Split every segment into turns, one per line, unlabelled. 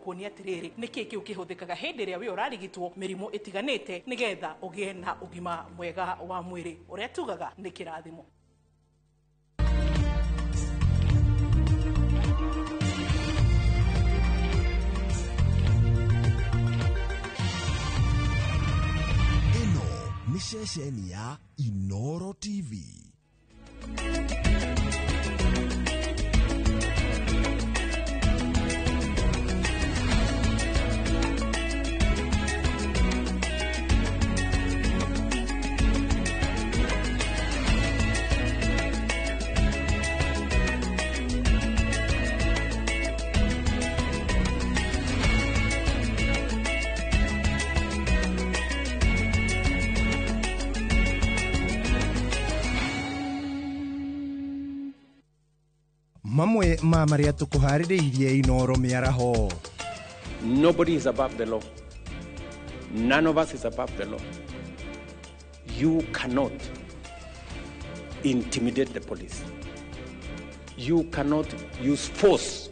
kuonia atiriri niki kiu kihuthikaga hindi ria we urarigitwo mirimo itiganite nigetha ugie na ugima mwega wa mwiri uria tugaga ni kirathimo.
Ni ceceni ya Inoro TV. Mamwe maria tukuhaririirie Inoro miaraho.
Nobody is above the law. None of us is above the law. You cannot intimidate the police. You cannot use force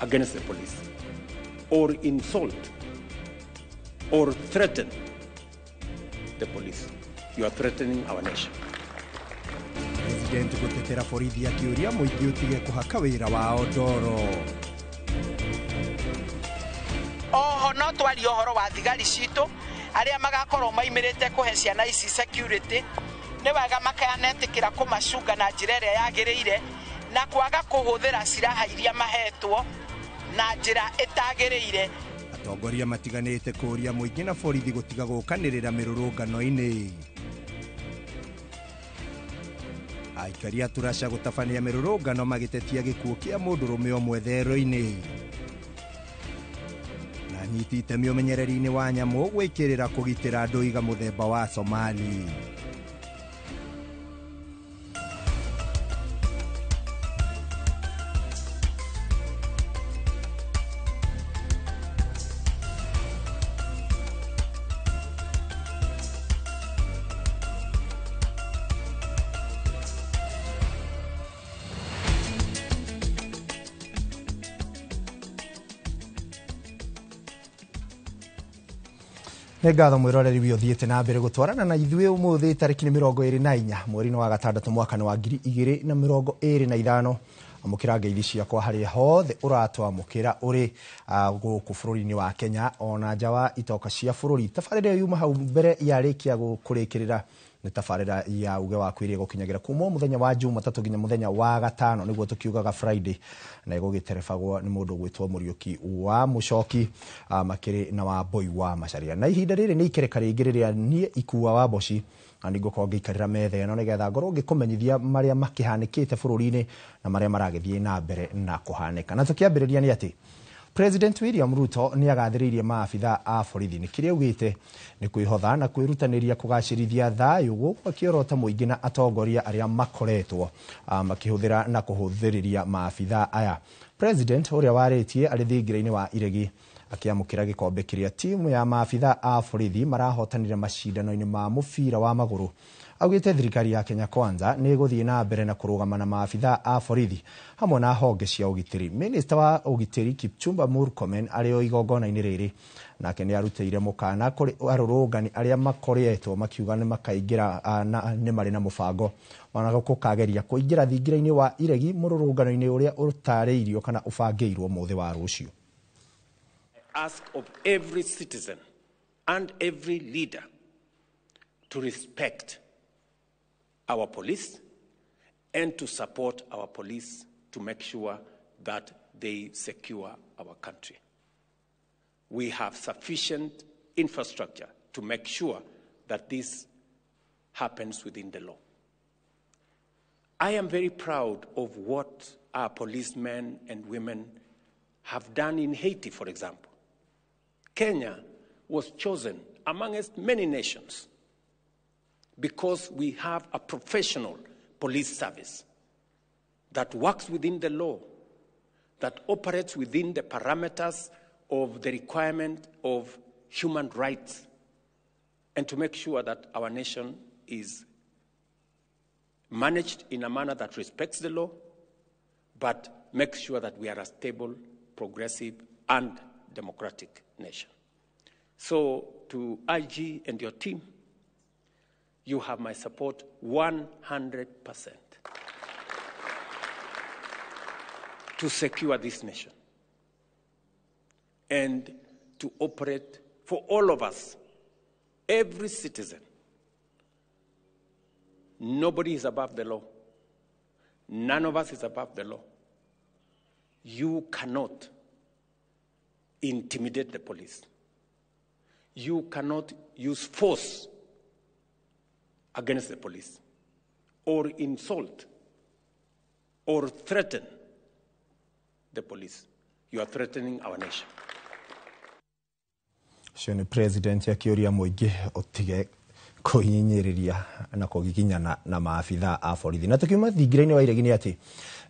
against the police, or insult, or threaten the police. You are threatening our nation.
President gutetera borithi akiuria muingi utige kuhaka wira wao ndoro.
Oho no twari ohoro wa thigari citu aria magakorwo maimirite kuhe ciana ici security ni wega makayanetikira kumacunga na njira iria yagiriire na kwaga kuhuthira ciraha iria mahetwo na njira itagiriire.
Atongoria matiganite kuria muingi na borithi gutiga gukanirira mirurungano-ini. Aikaria turasha gutafania mirurungano magitetia gikuo kia mundurume omwe thero-ini. Na nyitite miomenyereri-ini wa nyamu gwikirira kugitira andu iga muthemba wa Somali. Negatho mwiroreri wi uthiete na mbere gutwarana na ithuĩ umuthi tariki 24 mweri wa gatandatũ mwaka wa 2025 amukira ngeithi ciakwa hari hothe uratwamukira uri guku bururi-ini wa Kenya ona nja wa itoka cia bururi. Tabarĩra yuma hau mbere yarikia gukurikirira ni tabarĩra ya uge wa kwiria gukinyagira kuma muthenya wa Jumatatu nginya muthenya wa gatano niguo tukiugaga Friday na igugiterebagwo ni mundu gwitwo Muriuki wa Mucoki makiri na wa Boy wa Macharia. Na ihinda riri ni ikereka ringi riria nie ikua wa Boci ani gukorwo ngikarira methe no nigetha ngorwo ngikumenyithia maria makihanikite bururi-ini na maria maragithie na mbere na kuhanika. Na tukiambiriria ni ati President William Ruto ni agathiririe maabitha a borithi ni kiria ugite ni kwihotha na kwirutaniria kugacirithia thayu gukiorota muingi na atongoria aria makoretwo makihuthira na kuhuthiriria maabitha aya. President uria waritie ari thingira-ini wa iregi akiamukira gikombe kiria timu ya maabitha a borithi marahotanire macindano-ini ma mubira wa maguru. Augite thirikari ya Kenya Kwanza ni guthie na mbere na kurugama na maabitha a borithi hamwe na honge cia ugitiri. Minister wa ugitiri Kipchumba Murkomen ario igongona-ini riri nake ni arutire mukana kuri arurungani aria makoretwo makiuga ni makaingira ni mari na mubango ona gukageria kuingira thingira-ini wa iregi mururungano-ini uria utariirio kana ubangiirwo muthi wa rucio.
Ask of every citizen and every leader to respect our police and to support our police to make sure that they secure our country. We have sufficient infrastructure to make sure that this happens within the law. I am very proud of what our policemen and women have done in Haiti, for example. Kenya was chosen amongst many nations because we have a professional police service that works within the law, that operates within the parameters of the requirement of human rights, and to make sure that our nation is managed in a manner that respects the law, but makes sure that we are a stable progressive, and democratic nation. So to IG and your team, you have my support 100% to secure this nation and to operate for all of us, every citizen. Nobody is above the law. None of us is above the law. You cannot intimidate the police. You cannot use force against the police or insult or threaten the police. You are threatening our nation.
Shoni President akioria muingi otige kuhinyiriria na kugiginyana na maafitha a borithi. Na tukiuma thingiraini wa iregini ati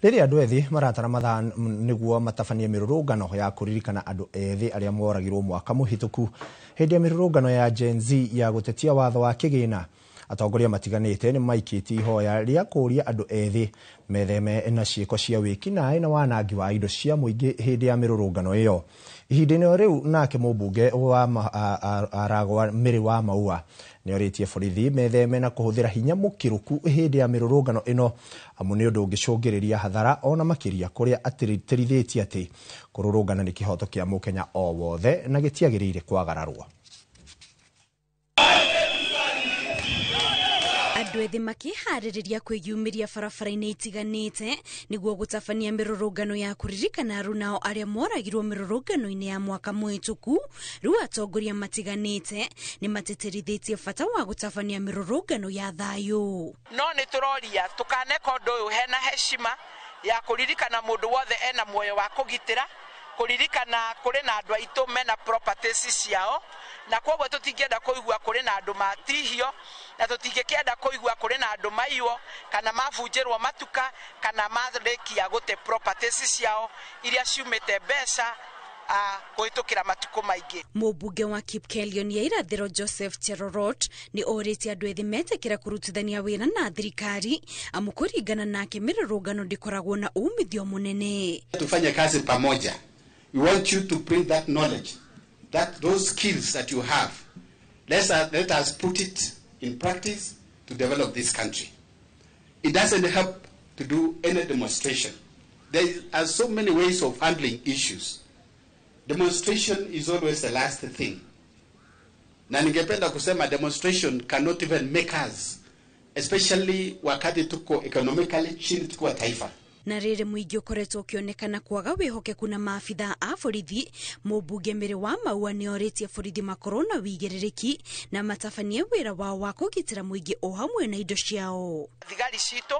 riri andu ethi maratara mathaa niguo matabanie mirurungano ya kuririkana andu ethi aria moragirwo mwaka muhituku hindi ya mirurungano ya Gen Z ya gutetia watho wa kigina. Atongoria matiganite ni maikiti ihoya ria kuria andu ethi metheme na ciiko cia wikinae na wanangi wa indo cia muingi hindi ya mirurungano iyo. Ihindini riu nake mubunge wa Aragwa Miri wa Maua ni oritie borithi metheme na kuhuthira hinya mukiruku hindi ya mirurungano ino amu ni undu ungicungiriria hathara ona makiria kuria atirithitie ati kururungana ni kihoto kia mukenya o wothe na gitiagirire kwagararwo.
Andu ethi makihariria kwiyumiria barabara-ini itiganite niguo gutabania mirurungano ya kuririkana arunao aria moragirwo mirurungano-ini ya mwaka muhituku. Riu atongoria matiganite ni mateterithitie bata wa gutabania mirurungano ya thayu.
No ni turoria tukaneka undu uyu hena heshima ya kuririkana mundu wothe ena muoyo wa kugitira, kuririkana kuri na andu aitu mena properties ciao, na kwoguo tutingenda kuigua kuri na andu matihio, na tutingikenda kuigua kuri na andu maiwo kana mavunjirwo matuka kana mathrekia gute properties ciao iria ciumite mbeca kuhitukira matuko maingi.
Mubunge wa Kipkelion ya irathiro Joseph Cherorot ni orite andu ethi metekira kurutithania wira na thirikari amu kuringana nake mirurungano ndikoragwo na umithio munene.
Tufanye kazi pamoja. We want you to bring that knowledge, that those skills that you have. Let us put it in practice to develop this country. It doesn't help to do any demonstration. There are so many ways of handling issues. Demonstration is always the last thing. Na ningependa kusema demonstration cannot even make us, especially wakati tuko economically chini tuko taifa.
Na riri muingi ukoretwo ukionekana kwaga wihokeku na maafitha a borithi. Mubunge Miri wa Maua ni oritie borithi makorwo na wigiririki na matabanie wira wao wa kugitira muingi o hamwe na indo ciao.
Thigari citu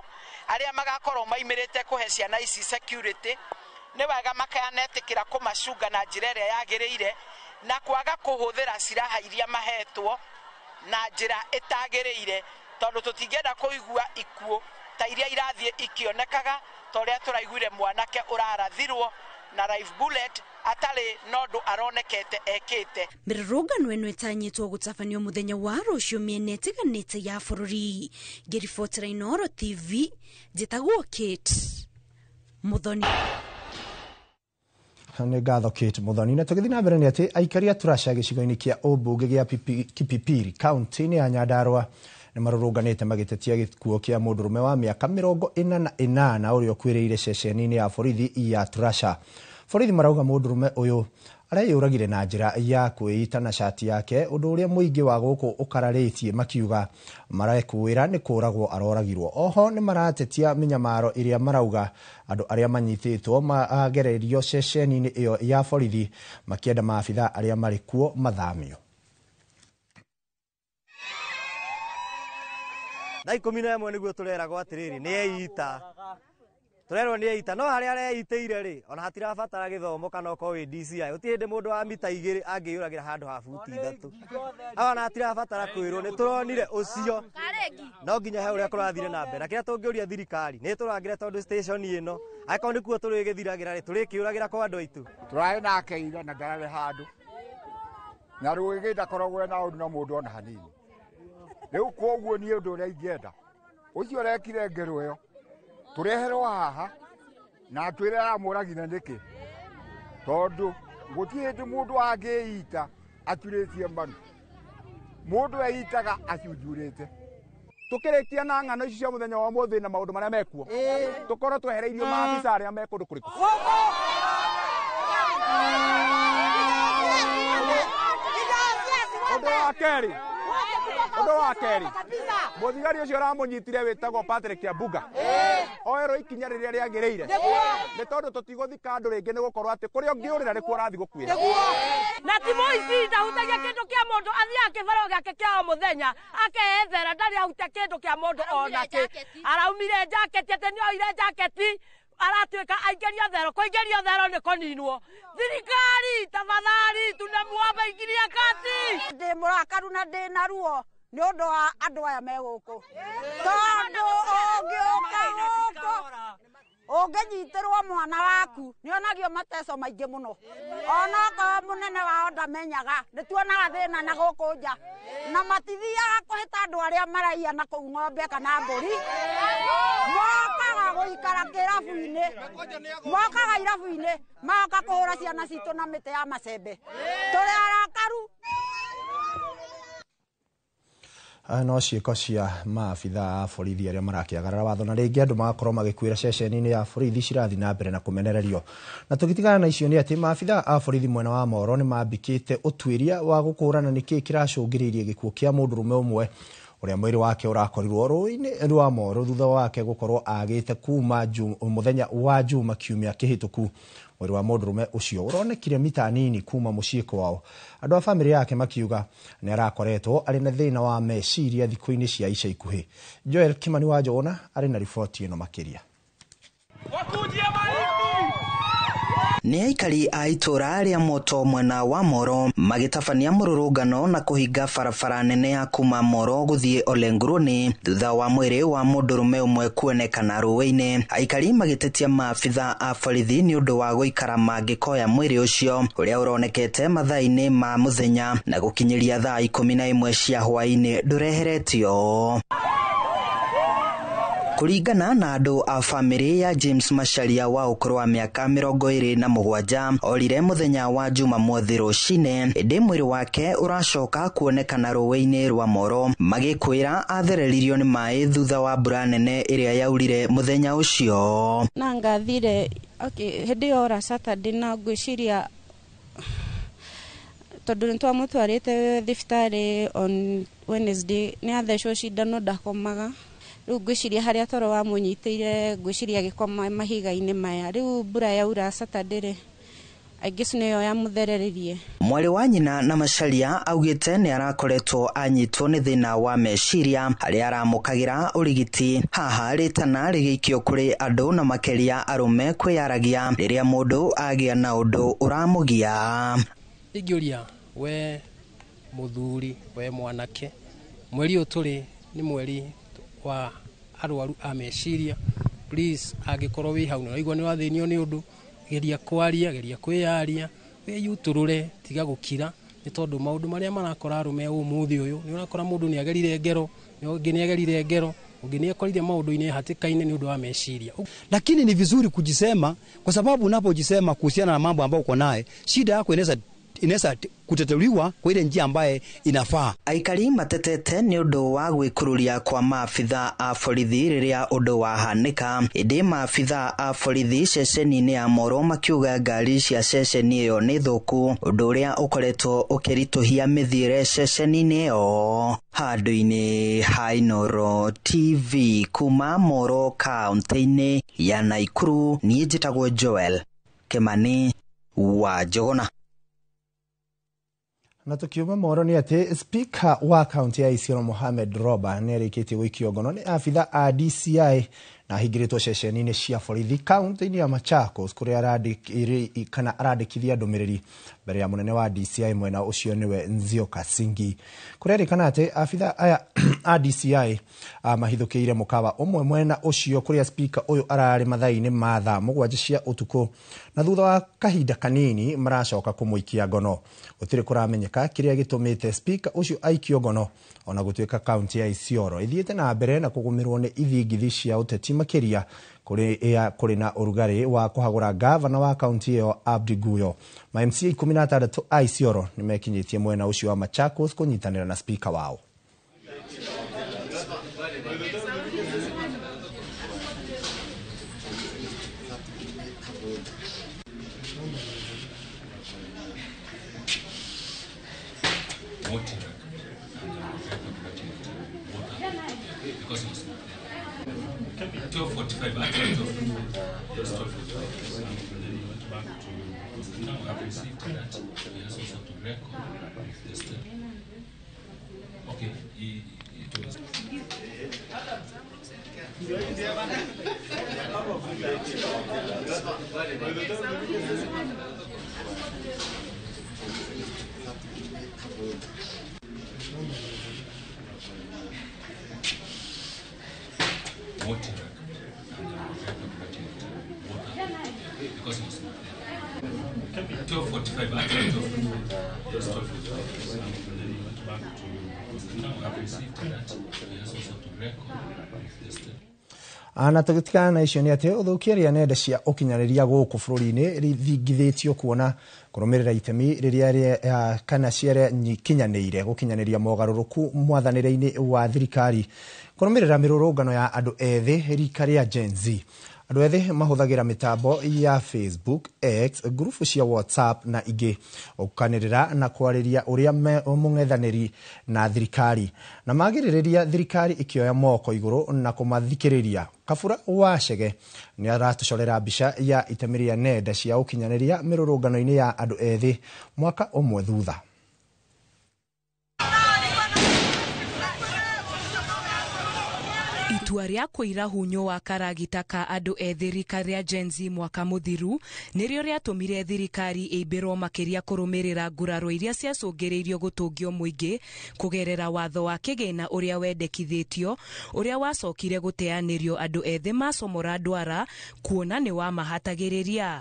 aria magakorwo maimirite kuhe ciana ici security ni wega makanetikira kumacunga na njira iria yagiriire na kwaga kuhuthira ciraha iria mahetwo na njira itagiriire, tondu tutingenda kuigua ikuo ta iria irathie ikionekaga toria turaiguire mwanake urarathirwo na live bullet atari nondu aronekete ekite.
Mirurungano eno itanyitwo gutabanio muthenya wa rucio miene itiganite ya bururi. Ngiribotera Inooro TV, njitagwo Kate Muthoni.
Ni ngatho Kate Muthoni. Na tugithi na mbere ni ati aikari a Turasha gicigo-ini kia Ubunge gia Kipipiri kaunti-ini ya Nyandarua ni marurunganite magitetia gikuo kia mundurume wa miaka 48 uria kwiriire ceceni-ini ya borithi ya Turasha. Borithi marauga mundurume uyu areyuragire na njira ya kwĩita na shati yake, undu uria muingi wa guku ukararitie makiuga marekuira ni kuragwo aroragirwo. Oho ni maratetia minyamaro iria marauga andu aria manyititwo magererio ceceni-ini iyo ya borithi makienda maafitha aria marikuo mathamio.
Na 11 niguo tureragwo atiriri ni eita. Turerwo ni eita, no haria areiteire ri ona hatirabatara githomo kana ko wi DCI utinde mundu wa mita 2 angiyuragira handu ha futi 3 ona hatirabatara kwirwo ni turonire ucio no nginya he uria kurathire na mbere kira tungiuria thirikari ni turangire tondu station ino aiko ni kuo turigithiragira ri turikiuragira kwa andu aitu
turae nake ira na ndarare handu na ruigi ndakoragwo na undu na mundu ona hanini. Riu koguo ni undu uria ingienda ucio rekire ngero iyo tureherwo haha na twire amuragina niki tondu gutiende mundu angiita aturitie mbanu mundu eitaga acunjurite tukirikia na ng'ano icio cia muthenya wa muthi na maundu maria mekuo tukorwo twehereirio maafisa aria mekundu kuriku Undu wa keri muthigari ucio ramunyitire witagwo Patrick Abuga oerwo ikinya riria riagiriire ni tondu tutiguthika andu ringi ni gukorwo ati kuria ungiurira ni kuo rathi gukwira
na timo ici ndahutagia kindu kia mundu athia kibaro giake kia muthenya akeethera ndari ahutia kindu kia mundu onaki araumire jaketi ati ni oire jaketi aratuika aingeria thero kuingeria thero ni koninwo thirikari tafadhali tunamuomba ingiria kati ndi murakaru na ndi na ruo ni undu wa andu aya me guku tondu ungiuka guku unginyitirwo mwana waku ni onagio mateso maingi muno onako munene wao ndamenyaga ni tuonaga thina na guku nja na matithiaga kuhita andu aria maraia na kuu ng'ombe kana mburi mokaga guikara kirabu-ini mokaga irabu-ini moka kuhura ciana citu na miti ya macembe turi arakaru
no ciĩko cia maabitha a borithi arĩa marakĩagarara watho na rĩngĩ andũ magakorwo magĩkuĩra ceceni-inĩ ya borithi cirathiĩ na mbere na kũmenererio. Na tũgĩtigana na icio nĩ atĩ maabitha a borithi mwena wa Moro nĩ mambĩkĩte ũtuĩria wa gũkũũrana nĩkĩĩ kĩracũngĩrĩirie gĩkuũ kĩa mũndũrũme ũmwe ũrĩa mwĩrĩ wake ũrakorirwo rũĩ-inĩ rwa Moro thutha wake gũkorwo agĩte kuma mũthenya wa Juma kiumia kĩhĩtũku. Mwĩrĩ wa mũndũrũme ũcio ũronekire mita nini kuma mũciĩ kwao. Andũ a bamĩrĩ yake makiuga nĩ arakoretwo arĩ na thĩna wa meciria thikũ-inĩ cia ica ikuhĩ. Joel Kimani wa Njũgũna arĩ na riboti ĩno makĩria.
Nĩ aikari a itũra rĩa Moto mwena wa Moro magĩtabania mũrũrũngano na kũhinga barabara nene ya kuma Moro gũthiĩ Olenguruni thutha wa mwĩrĩ wa mũndũrũme ũmwe kuonekana rũĩ-inĩ. Aikari magĩtetia maabitha a borithi nĩ ũndũ wa gũikara mangĩkoya mwĩrĩ ũcio ũrĩa ũronekete mathaa-inĩ ma mũthenya na gũkinyĩria thaa 11 cia hwaĩ-inĩ ndũreheretio. Kuringana na andũ a bamĩrĩ ya James Macharia wa ũkũrũ wa mĩaka 27 orire mũthenya wa Jumamothi rũcinĩ ĩndĩ mwĩrĩ wake ũracoka kuonekana rũĩ-inĩ rwa Moro magĩkwĩra athereririo nĩ maĩ thutha wa mbura nene ĩrĩa yaurire mũthenya ũcio.
Na ngathire hĩndĩ ya ora Saturday na ngwĩciria tondũ nĩtwamũtwarĩte thibitarĩ on Wednesday nĩ athecwo cindano ndakomaga. Rĩu ngwĩciria harĩa toro wa mũnyitĩire ngwĩciria gĩkoma mahiga-inĩ maya. Rĩu mbura yaura Saturday aingĩ nĩyo yamũthereririe. Mwarĩ wa nyina na Macharia augĩte nĩ arakoretwo anyitwo nĩ thĩna wa meciria harĩa aramũkagĩra ũrigiti. Haha rĩtana rĩgĩikio kũrĩ andũ na makĩria arũme kwĩyaragia rĩrĩa mũndũ agĩa na ũndũ ũramũgia.
Ingĩũria we mũthuri we mwanake mweri ũyũ tũrĩ nĩ mweri wa arwaru a meciria. Please angĩkorwo wĩ hau na igua nĩ wathĩnio nĩ ũndũ geria kwaria geria kwĩyaria wĩyutũrũre tiga gũkira nĩ tondũ maũndũ marĩa marakora arũme ũmũthĩ ũyũ nĩ ũrakora mũndũ nĩ agerire ngero ũngĩ nĩ agerire ngero ũngĩ nĩ akorire maũndũ-inĩ hatĩka-inĩ nĩ ũndũ wa meciria.
Lakini ni vizuri kujisema kwa sababu unapojisema kuhusiana na mambo ambayo uko naye shida yako inaweza kutetuliwa kwa ile njia ambaye inafaa.
Aikari matetete nĩ ũndũ wa gwĩkururia kwa maabitha a borithi rĩrĩa ũndũ wahanĩka. Ĩndĩ maabitha a borithi ceceni-inĩ ya Moro makiuga ngari cia ceceni ĩyo nĩ thũku, ũndũ ũrĩa ũkoretwo ũkĩritũhia mĩthiĩre ceceni-inĩ ĩyo. Handũ-inĩ ha Inooro TV kuma Moro kaũntĩ-inĩ ya Naikuru, niĩ njĩtagwo Joel Kimani wa Njũgũna.
Na tukiuma Moro nĩ atĩ Speaker wa kaunti ya Isiolo Mohamed Roba nĩ arĩkĩtie gũikio ngono nĩ abitha a DCI na ahingĩrĩtwo ceceni-inĩ cia borithi kaunti-inĩ ya Machakos kũrĩa arandĩkithia ndũmĩrĩri mbere ya mũnene wa DCI mwena ũcio nĩwe Nzioka Singi. Kũrerĩkana atĩ abitha aya a DCI mahithũkĩire mũkawa ũmwe mwena ũcio kũrĩa speaker ũyũ ararĩ mathaa-inĩ ma thaa 7 cia ũtukũ, na thutha wa kahinda kanini maracoka kũmũikia ngono. Gũtirĩ kũramenyeka kĩrĩa gĩtũmĩte speaker ũcio aikio ngono, ona gũtuĩka kaunti ya Isiolo ithiĩte na mbere na kũgũmĩrwo nĩ ithingithi cia ũteti makĩria kũrĩ na ũrugarĩ wa kũhagũra gavana wa kaunti ĩyo Abdi Guyo. Ma MCA 16 a Isiolo nĩmekinyĩtie mwena ũcio wa Machakos kũnyitanĩra na speaker wao. Na tũgĩtigana na icio nĩ atĩ ũthũkia rĩa nenda cia ũkinyanĩria gũkũ bũrũri-inĩ rĩthingithĩtio kuona kũrũmĩrĩra itemi rĩrĩa kana ciarĩa kinyanĩire gũkinyanĩria mogarũrũku mwathanĩre-inĩ wa thirikari kũrũmĩrĩra mĩrũrũngano ya andũ ethĩ rika rĩa Gen Z. Andũ ethĩ mahũthagĩra mĩtambo ya Facebook, X, grupu cia WhatsApp na ingĩ gũkanĩrĩra na kwarĩria ũrĩa mũng'ethanĩri na thirikari na magĩrĩrĩria thirikari ikioya moko igũrũ na kũmathikĩrĩria. Kabura Wachege nĩ aratũcorera mbica ya itemi rĩa nenda cia ũkinyanĩria mĩrũrũngano-inĩ ya andũ ethĩ mwaka ũmwe thutha.
Itua rĩa kũira hunyo wa karagita ka andũ ethĩ rika rĩa Gen Z mwaka mũthiru nĩrĩo rĩatũmire thirikari ĩmbĩrwo makĩria kũrũmĩrĩra nguraro iria ciacũngĩrĩirio gũtũngio mũingĩ kũgerera watho wa kĩgĩna ũrĩa wendekithĩtio ũrĩa wacokire gũteanĩrio andũ ethĩ macomora ndwara kuona nĩ wamahatagĩrĩria.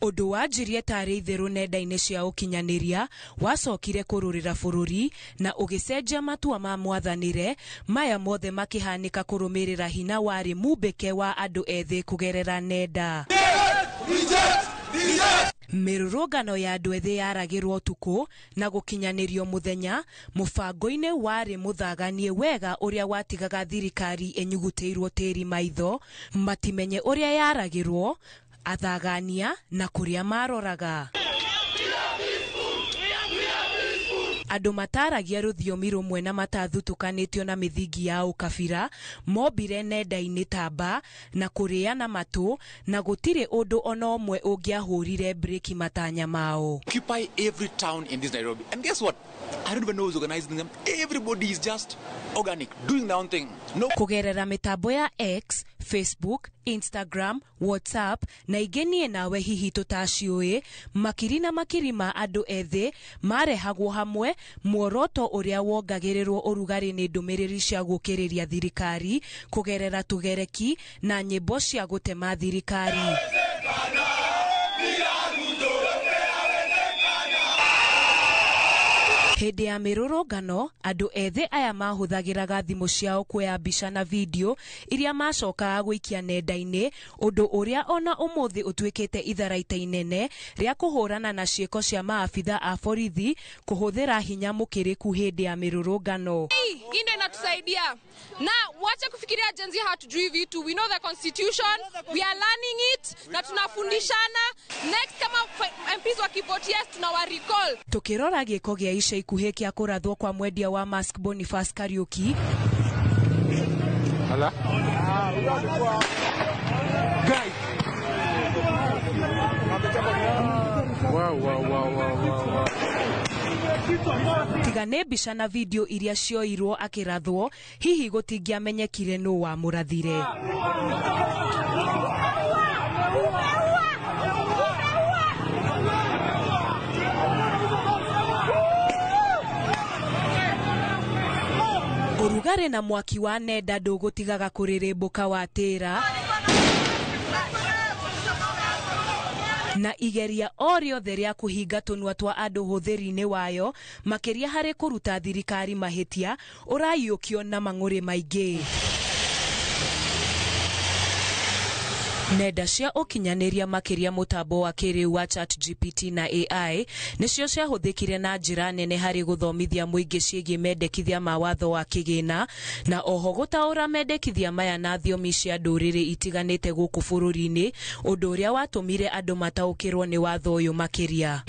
Ũndũ wanjirie tarĩ itherũ nenda-inĩ cia ũkinyanĩria wacokire kũrũrĩra bũrũri na ũgĩcenjia matua ma mwathanĩre maya mothe makĩhanĩka kũrũmĩrĩra hinya warĩ mumbĩke wa andũ ethĩ kũgerera nenda. Mĩrũrũngano ya andũ ethĩ yaragĩrwo ũtukũ na gũkinyanĩrio mũthenya mũbango-inĩ warĩ mũthaganie wega ũrĩa watigaga thirikari ĩnyugutĩirwo tĩri maitho matimenye ũrĩa yaragĩrwo athagania na kũrĩa maroraga. Andũ mataragia rũthiomi rũmwe na matathutukanĩtio na mĩthingi ya ũkabira mombire nenda-inĩ tamba na kũrĩana matũ na gũtirĩ ũndũ ona ũmwe ũngĩahũrire breki matanya mao.
Occupy every town in this Nairobi. And guess what? I don't even know who's organizing them. Everybody is just organic, doing their own thing. No.
Kũgerera mĩtambo ya X, Facebook, Instagram, WhatsApp na ingenie nawe hihi tũtaciũĩ makiri na makiri ma andũ ethĩ marehagwo hamwe muoroto ũrĩa wongagĩrĩrwo ũrugarĩ nĩ ndũmĩrĩri cia gũkĩrĩria thirikari kũgerera tũgereki na nyĩmbo cia gũtema thirikari. Hĩndĩ ya mĩrũrũngano andũ ethĩ aya mahũthagĩraga thimũ ciao kuoya mbica na video iria macokaga gũikia nenda-inĩ, ũndũ ũrĩa ona ũmũthĩ ũtuĩkĩte itharaita inene rĩa kũhũrana na ciĩko cia maabitha a borithi kũhũthĩra hinya mũkĩrĩku hĩndĩ ya mĩrũrũngano.
Hii ndio inatusaidia na wacha kufikiria Gen Z hatujui vitu. We know the constitution, we are learning it na tunafundishana. Next kama MPs wakivote yes tunawa recall.
Tukirora gĩko gĩa ica ikuhĩ kĩa kũrathwo kwa mwendia wa Mask Boniface Kariuki.
Hala. Guys. Wow.
Tiga nĩ mbica na video iria cioirwo akĩrathwo, hihi gũtingĩamenyekire nũ wa mũrathire. Urugare na mwaki wa nenda ndũgũtigaga kũrĩrĩmbũka Watĩra, na igeria o rĩothe rĩa kũhinga tũnua twa andũ hũthĩri-inĩ wayo makĩria harĩ kũruta thirikari mahĩtia ũraiyũkio na mang'ũrĩ maingĩ. Nenda cia ũkinyanĩria makĩria mũtambo wa kĩrĩu wa ChatGPT na AI nĩcio ciahũthĩkire na njĩra nene harĩ gũthomithia mũingĩ ciĩgiĩ mendekithia ma watho wa kĩgĩna na oho gũtaũra mendekithia maya na thiomi cia ndũrĩrĩ itiganĩte gũkũ bũrũri-inĩ, ũndũ ũrĩa watũmire andũ mataũkĩrwo nĩ watho ũyũ makĩria.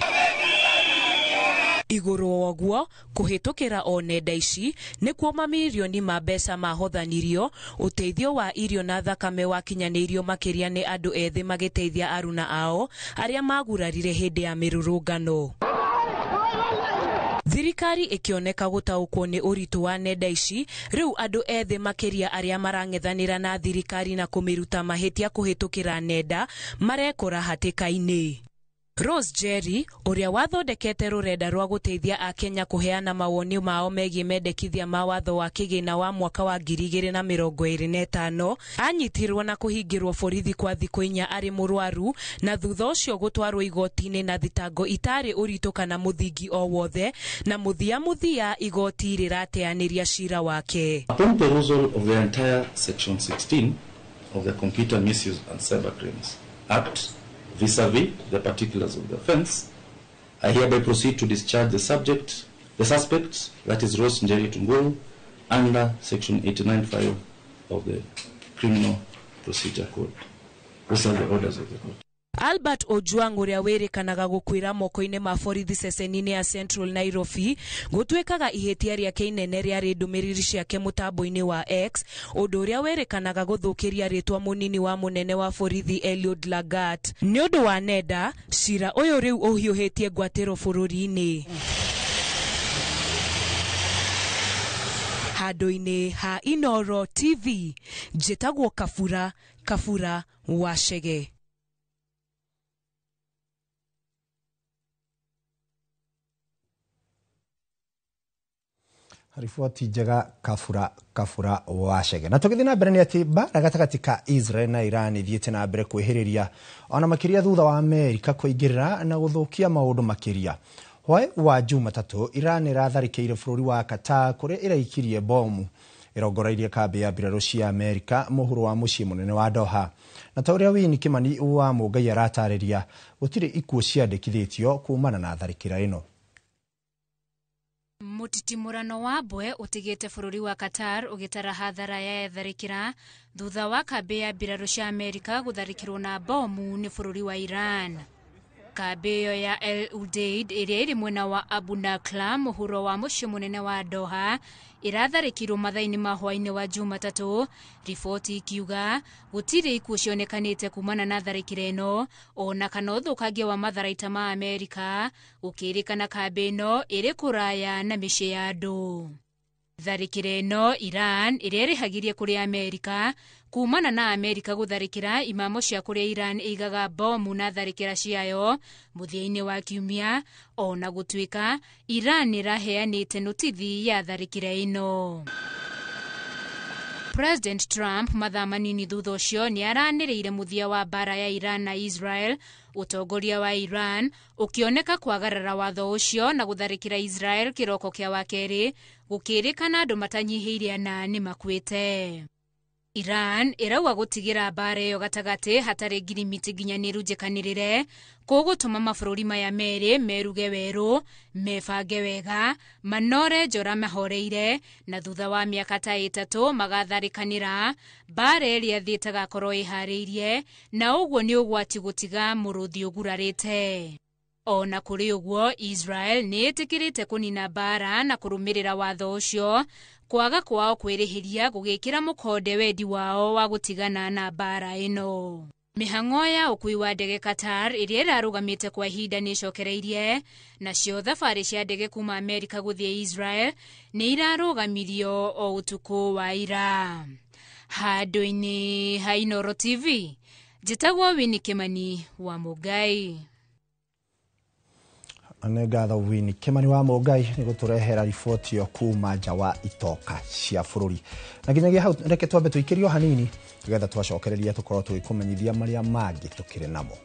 Igũrũ woguo kũhĩtũkĩra o nenda ici nĩkuo mamirioni ma mbeca mahothanirio, ũteithio wa irio na thakame wakinyanĩirio makĩria nĩ andũ ethĩ magĩteithia aruna ao arĩa magurarire hĩndĩ ya mĩrũrũngano. Thirikari ĩkĩoneka gũtaũkwo nĩ ũritũ wa nenda ici, rĩu andũ ethĩ makĩria arĩa marang'ethanĩra na thirikari na kũmĩruta mahĩtia kũhĩtũkĩra nenda marekora hatĩka-inĩ. Rose Jerry, ũrĩa wathondekete rũrenda rwa gũteithia Akenya kũheana mawoni mao megiĩ mendekithia ma watho wa kĩgĩna wa mwaka wa 2025, anyitirwo na kũhingĩrwo borithi kwa thikũ 4 arĩ mũrwaru na thutha ũcio gũtwarwo igoti-inĩ na thitango itarĩ ũritũ kana mũthingi o wothe, na mũthia igoti rĩrateanĩria cira wake.
Upon perusal of the entire section 16 of the Computer Misuse and Cybercrimes Act, vis-a-vis the particulars of the offence, I hereby proceed to discharge the suspect, that is Rose Njeri Tunguru, under section 89(5) of the Criminal Procedure Code. Those are the orders of the court.
Albert Ojwang ũrĩa wĩrĩkanaga gũkwĩra moko-inĩ ma borithi ceceni-inĩ ya Central Nairobi gũtuĩkaga ihĩtia rĩake inene rĩarĩ ndũmĩrĩri ciake mũtambo-inĩ wa X, ũndũ ũrĩa wĩrĩkanaga gũthũkĩria rĩtwa mũnini wa mũnene wa borithi Eliud Lagat. Nĩ ũndũ wa nenda, cira ũyũ rĩu ũhiũhĩtie ngwatĩro bũrũri-inĩ. Handũ-inĩ ha Inooro TV, njĩtagwo Kabura Wachege.
Riboti njega Kabura Wachege. Na tũgĩthiĩ na mbere nĩ atĩ mbara gatagatĩ ka Israel na Iran ithiĩte na mbere kwĩhĩrĩria ona makĩria thutha wa Amerika kũingĩrĩra na gũthũkia maũndũ makĩria. Hwaĩ wa Jumatatũ, Iran ĩratharĩkĩire bũrũri wa Qatar kũrĩa ĩraikirie bomu ĩrongoreirie kambĩ ya mbirarũ cia Amerika mũhuro wa mũciĩ mũnene wa Doha. Na ta ũrĩa Winnie Kimani wa Mũngai aratarĩria, gũtirĩ ikuũ ciandĩkithĩtio kuumana na tharĩkĩra ĩno.
Mutitimurano wa mbwe utigite bũrũri wa Qatar ũgĩtara hathara ya tharĩkĩra thutha wa kambĩ ya mbirarũ cia Amerika gũtharĩkĩrwo na bomu nĩ bũrũri wa Iran. Kambĩ ĩyo ya El Udeid ĩrĩa ĩrĩ mwena wa Abu Nakla mũhuro wa mũciĩ mũnene wa Doha iratharĩkĩrwo mathaa-inĩ ma hwaĩ-inĩ wa Jumatatũ, riboti ikiuga gũtirĩ ikuũ cionekanĩte kumana na tharĩkĩra ĩno ona kana ũthũkangia wa matharaita ma Amerika, gũkĩrĩkana kambĩ ĩno ĩrĩ kũraya na mĩciĩ ya andũ. Tharĩkĩra ĩno Iran ĩrĩa ĩrĩhagirie kũrĩ Amerika kumana na Amerika gũtharĩkĩra imamo cia kũrĩa Iran ĩigaga bomu na tharĩkĩra ciayo mũthia-inĩ wa kiumia, ona gũtuĩka Iran ĩraheanĩte notithi ya tharĩkĩra ĩno. President Trump mathaa manini thutha ũcio nĩ aranĩrĩire mũthia wa mbara ya Iran na Israel, ũtongoria wa Iran ũkĩoneka kwagarara watho ũcio na gũtharĩkĩra Israel kĩroko kĩa wakerĩ, gũkĩrĩkana andũ matanyihĩire ana nĩ makuĩte. Iran ĩrauga gũtigĩra mbara ĩyo gatagatĩ hatarĩ ngirimiti nginyanĩru njĩkanĩrĩre kũgũtũma mabũrũri maya merĩ meruge werũ, mebange wega, manore njora mahoreire, na thutha wa mĩaka ta 3 magatharĩkanĩra, mbara ĩrĩa thiĩte gakorwo ĩharĩirie, na ũguo nĩ ũgwati gũtiga mũrũthi ũgurarĩte. Ona kũrĩ ũguo, Israel nĩ ĩtĩkĩrĩte kũnina mbara na kũrũmĩrĩra watho ũcio, kwaga kwao kwĩrĩhĩria gũgĩkĩra mũkonde wendi wao wa gũtigana na mbara ĩno. Mĩhang'o ya ũkui wa ndege Qatar ĩrĩa ĩrarũgamĩte kwa ihinda nĩ icokereirie, nacio thabarĩ cia ndege kuma Amerika gũthiĩ Israel nĩ irarũgamirio o ũtukũ wa ira. Handũ-inĩ ha Inooro TV, njĩtagwo Winnie Kimani wa Mũngai.
Nĩ ngatho Winnie Kimani wa Mũngai nĩ gũtũrehera riboti yo kuma nja wa itoka cia bũrũri. Na nginyagia hau reke twambe tũikĩrio hanini nĩgetha twacokereria tũkorwo tũgĩkũmenyithia marĩa mangĩ tũkĩrĩ namo.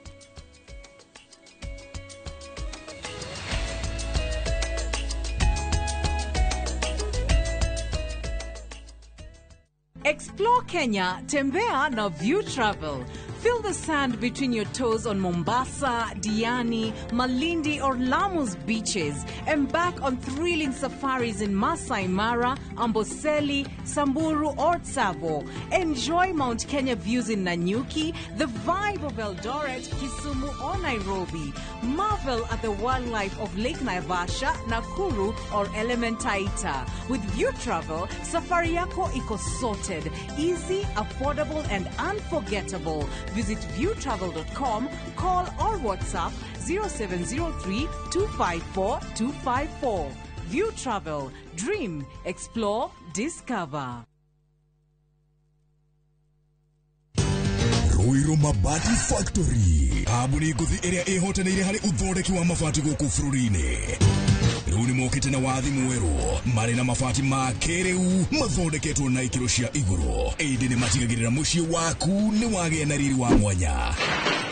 Explore Kenya, tembea na View Travel. Feel the sand between your toes on Mombasa, Diani, Malindi or Lamu's beaches. Embark on thrilling safaris in Masai Mara, Amboseli, Samburu or Tsavo. Enjoy Mount Kenya views in Nanyuki, the vibe of Eldoret, Kisumu or Nairobi. Marvel at the wildlife of Lake Naivasha, Nakuru or Elementaita. With View Travel, safari yako iko sorted, easy, affordable and unforgettable. Visit viewtravel.com, call or WhatsApp 0703 254 254. View Travel. Dream, explore, discover.
Ruiru Mabati Factory. Abuni nguthi iria ihotanĩire harĩ uthondeki wa mabati gũkũ bũrũri-inĩ. Rĩu nĩ mokĩte na wathi mwerũ marĩ na mabati ma kĩrĩu mathondeketwo na ikĩro cia igũrũ. Ĩndĩ nĩ matigagĩrĩra mũciĩ waku nĩ wagĩa na riri wa mwanya.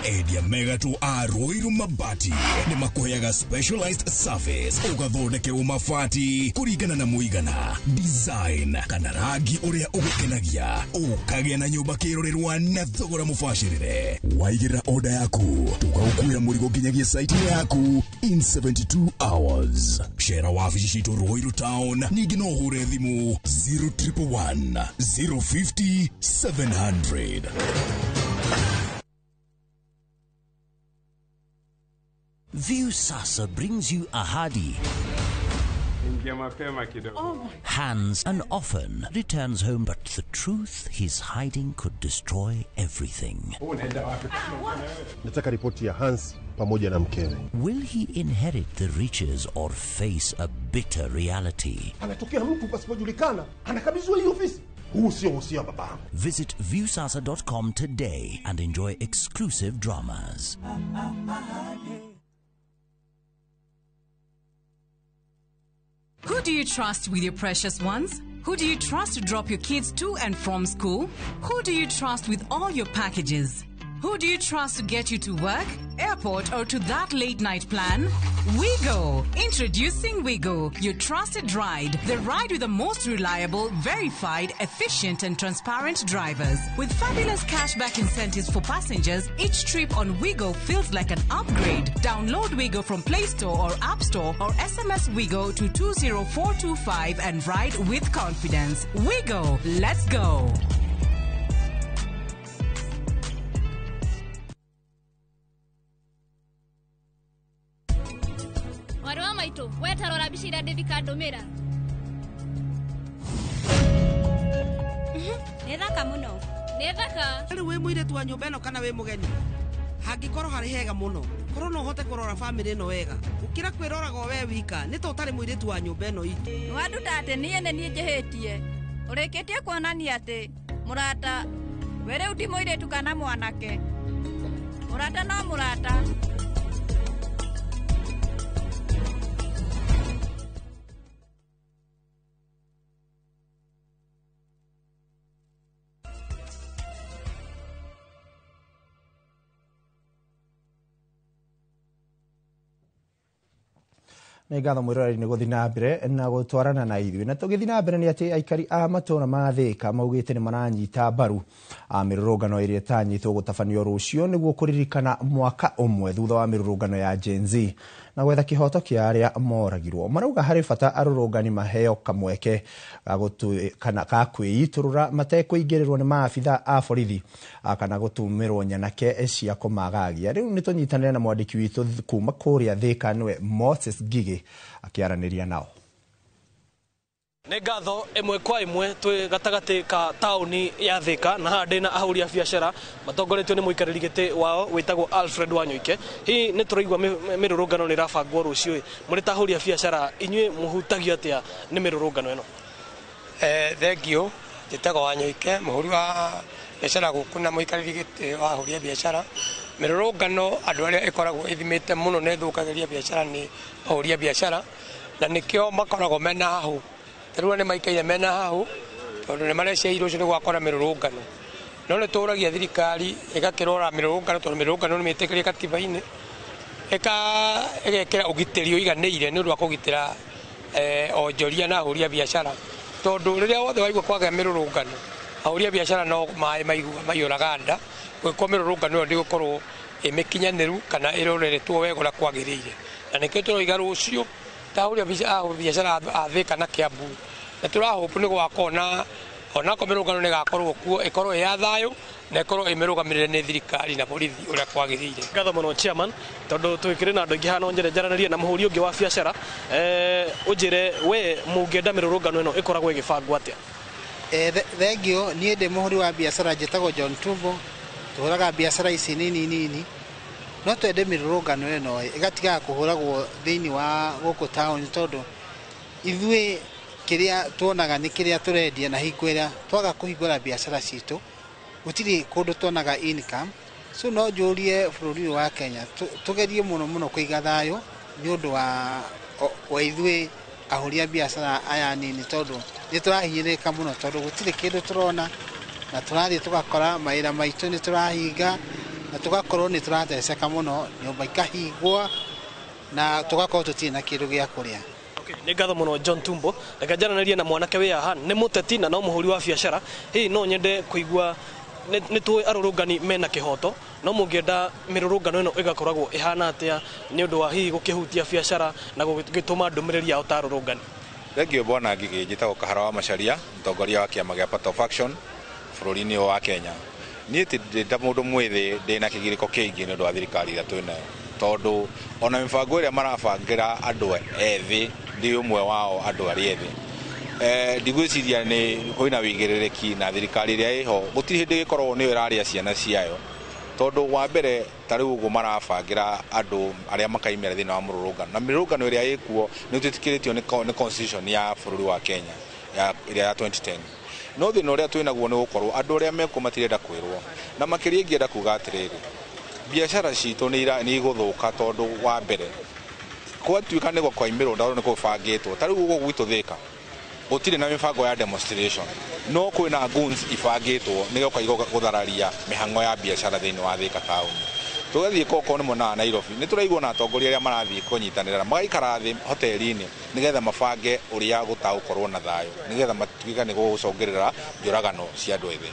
Endia megatũ a Ruiru Mabati nĩ makũheaga specialized service ũgathondekerwo mabati kũringana na mũigana, design kana rangi ũrĩa ũgũkenagia. Ũkagĩa na nyũmba kĩrorerwa na thogora mũbacĩrĩre. Waigĩra order yaku tũgagũkuĩra mũrigo nginyagia site yaku in 72 hours. Share wabici citũ Ruiru Town, ningĩ no ũhũre thimũ 0111 050 700.
View Sasa brings you Ahadi. Hans and often returns home, but the truth he's hiding could destroy everything.
Nataka ripoti ya Hans pamoja na mkewe.
Will he inherit the riches or face a bitter reality?
Anatokea mtu pasipojulikana, anakabidhiwa hii ofisi. Huu sio usia baba.
Visit viewsasa.com today and enjoy exclusive dramas.
Who do you trust with your precious ones? Who do you trust to drop your kids to and from school? Who do you trust with all your packages? Who do you trust to get you to work, airport, or to that late night plan? Wigo. Introducing Wigo, your trusted ride. The ride with the most reliable, verified, efficient, and transparent drivers. With fabulous cashback incentives for passengers, each trip on Wigo feels like an upgrade. Download Wigo from Play Store or App Store or SMS Wigo to 20425 and ride with confidence. Wigo, let's go.
Warwa maitu, wetarora bishira Devika Domera.
Nethaka muno.
Nethaka.
Ari we muiretu wa nyumba eno kana we mugeni. Hangikorwo hari hega muno. Korwo no hote kurora family eno wega. Ukira kwiroragwo we wika, ni to tari muiretu wa nyumba eno itu.
Wanduta ate niye ne nie jehetie. Ureketie kuonania ate murata were uti muiretu kana mwanake. Murata no murata.
Nĩ ngatho mwĩroreri nĩ gũthiĩ na mbere na gũtwarana na ithuĩ. Na tũgĩthiĩ na mbere nĩ atĩ aikari a matũũra ma Thĩka maugĩte nĩ maranyita mbaru mĩrũrũngano ĩrĩa ĩtanyĩtwo gũtabanio rũciũ nĩguo kũririkana mwaka ũmwe thutha wa mĩrũrũngano ya Gen Z na gwetha kĩhoto kĩa arĩa moragirwo. Marauga harĩ bata arũrũngani maheo kamweke ga kwĩitũrũra matekũingĩrĩrwo nĩ maabitha a borithi kana gũtũmĩrwo nyanake cia kũmagagia. Rĩu nĩ tũnyitanĩre na mwandĩki witũ kuma kũrĩa Thĩka nĩwe Moses Ngigĩ akĩaranĩria nao.
Nĩ ngatho ĩmwe kwa ĩmwe twĩ gatagatĩ ka taũni ya Thĩka na haha ndĩna ahũri a biacara matongoretio nĩ mũikarĩri gĩtĩ wao wĩtagwo Alfred Wanyoike. Hihi nĩ tũraigua mĩrũrũngano nĩ ĩrabangwo rũciũ. Mũrĩ ta ahũri a biacara inyuĩ mũhutagio atĩa nĩ mĩrũrũngano ĩno?
Thengio njĩtagwo Wanyoike, mũhũri wa biacara gũkũ na mũikarĩri gĩtĩ wa ahũri a biacara. mirurungano andu aria ikoragwo ithimite muno ne thukagiria biashara ni ahũri biashara na nikio makoragwo mena hahu tarua ni maikaire mena hahu tondu ni marecia ucio ni gwakora mirurungano no ni turagia thirikari igakirora mirurungano tondu mirurungano ni mitikirie katiba-ini egekira ugitiri uiganire ni undu wa kugitira onjoria na ahũri biashara tondu riria wothe waigua kwaga mirurungano ahũri biashara no mai maiyuraga nda gwikwo mirurungano ndi gukorwo imikinyaniru kana iroreretwo wega na kwagiriire na nikio turoiga rucio ta ahũri biashara athika na Kiambu na turahope ni gwakona ona ko mirurungano ni gakorwo kuo ikorwo ya thayo na ikorwo imirugamirire ni thirikari na borithi uria kwagiriire.
Ngatho muno chairman tondu twikire na andu ingi hana onjere jaranaria na muhuri ungi wa biashara unjire we mungenda mirurungano ino ikoragwo igibangwo atia?
Thengio nie ndi muhuri wa biashara njitagwo John Tumbo tuhuraga biashara ici nini no twende mirurungano ino igatiga kuhuragwo thiini wa guku town tondu ithui kiria tuonaga ni kiria turendia na hingwira twaga kuhingura biashara citu gutiri kundu tuonaga income so no njurie bururi wa Kenya tugerie muno kuiga thayo ni undu wa ithui ahũri biashara aya nini tondu ni turahinyirika muno tondu gutiri kindu turona na turathie tugakora maira maitu ni turahinga na tugakorwo ni turatheceka muno nyumba ikahingwo na tugakorwo tutiri na kindu gia kuria.
Ni ngatho muno John Tumbo reka jaranaria na mwanake we haha ni muteti na no muhuri wa biashara hi no nyende kuigua ni tu arurungani mena kihoto no mungienda mirurungano ino igakoragwo ihana atia ni undu wa hihi gukihutia biashara na gugituma ndumiriri ya utarurungani.
Thengio bwana Ngigi njitagwo Kahara wa Macharia mtongoria wa kiama gia Pato Faction bururi-ini wa Kenya ni nda mundu mwithi ndina kigiriko kiingi ni undu wa thirikari ya twinayo tondu ona mibango iria marabangira andu ethi ndi umwe wao andu ari ethi ndigwiciria ni kwina wigiririki na thirikari iria iho gutiri hindi gikorwo ni iraria ciana ciayo tondu wa mbere tariu uguo marabangira andu aria makaimira thina wa mururungano na mirurungano iria ikuo ni tutitikiritio ni constitution ya bururi wa Kenya ya 2010 no thina uria twinaguo ni gukorwo andu aria meko matirenda kwirwo na makiria ingienda kuga atiriri biashara citu ni iguthuka tondu wa mbere kwatuika ni gwakaimirwo ndaro ni kubangitwo tariu uguo gwitu Thika gutire na mibango ya demonstration no kwina guns ibangitwo ni guthararia mihango ya biashara thiini wa Thika town tugathie koko ni mona Nairobi ni turaigwo na atongoria aria marathie kunyitanira magaikara thi hoteli-ini nigetha mabange uria gutaukorwo na thayo nigetha matuika ni gucogerera njuragano cia andu ethi.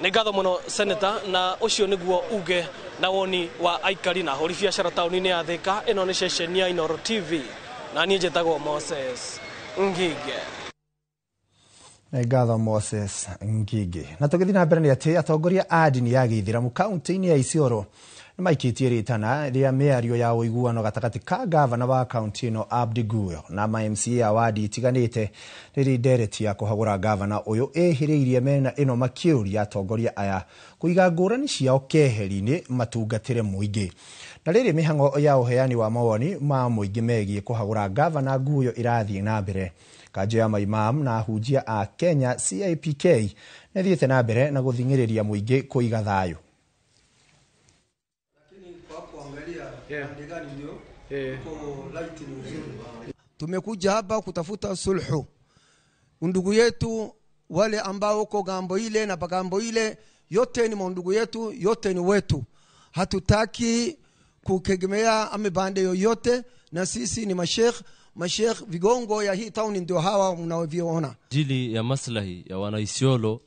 Ni ngatho muno senator na ucio niguo uge na woni wa aikari na ahũri biashara tauni-ini ya Thika. Ino ni ceceni ya Inooro TV na niĩ njĩtagwo Moses Ngige.
Ngatho Moses Ngige. Na tũgĩthiĩ na mbere nĩ atĩ atongoria a ndini ya Gĩithĩramu kaunti-inĩ ya Isiolo nĩ maikĩtie rĩtana rĩa mĩario ya ũiguano gatagatĩ ka gavana wa kaunti ĩno Abdi Guyo na ma-MCA a wadi itiganĩte rĩrĩ ndereti ya kũhagũra gavana ũyũ ehĩrĩirie mena ĩno makĩũria atongoria aya kũiga ngũrani ciao keheri-inĩ matungatĩre mũingĩ. Na rĩrĩ mĩhang'o ya ũheani wa mawoni ma mũingĩ megiĩ kũhagũra gavana Guyo irathiĩ na mbere. Kanjũ ya maimam na ahunjia a Kenya CIPK nĩ thiĩte na mbere na gũthing'ĩrĩria mũingĩ kũiga thayũ.
Tumekuja hapa kutafuta sulhu. Undugu yetu wale ambao uko gambo ile na pagambo ile yote ni ndugu yetu, yote ni wetu. Hatutaki kukegemea amebande yoyote na sisi ni mashekh vigongo ya hii town ndio hawa mnaoviona.
Jili ya maslahi ya wana Isiolo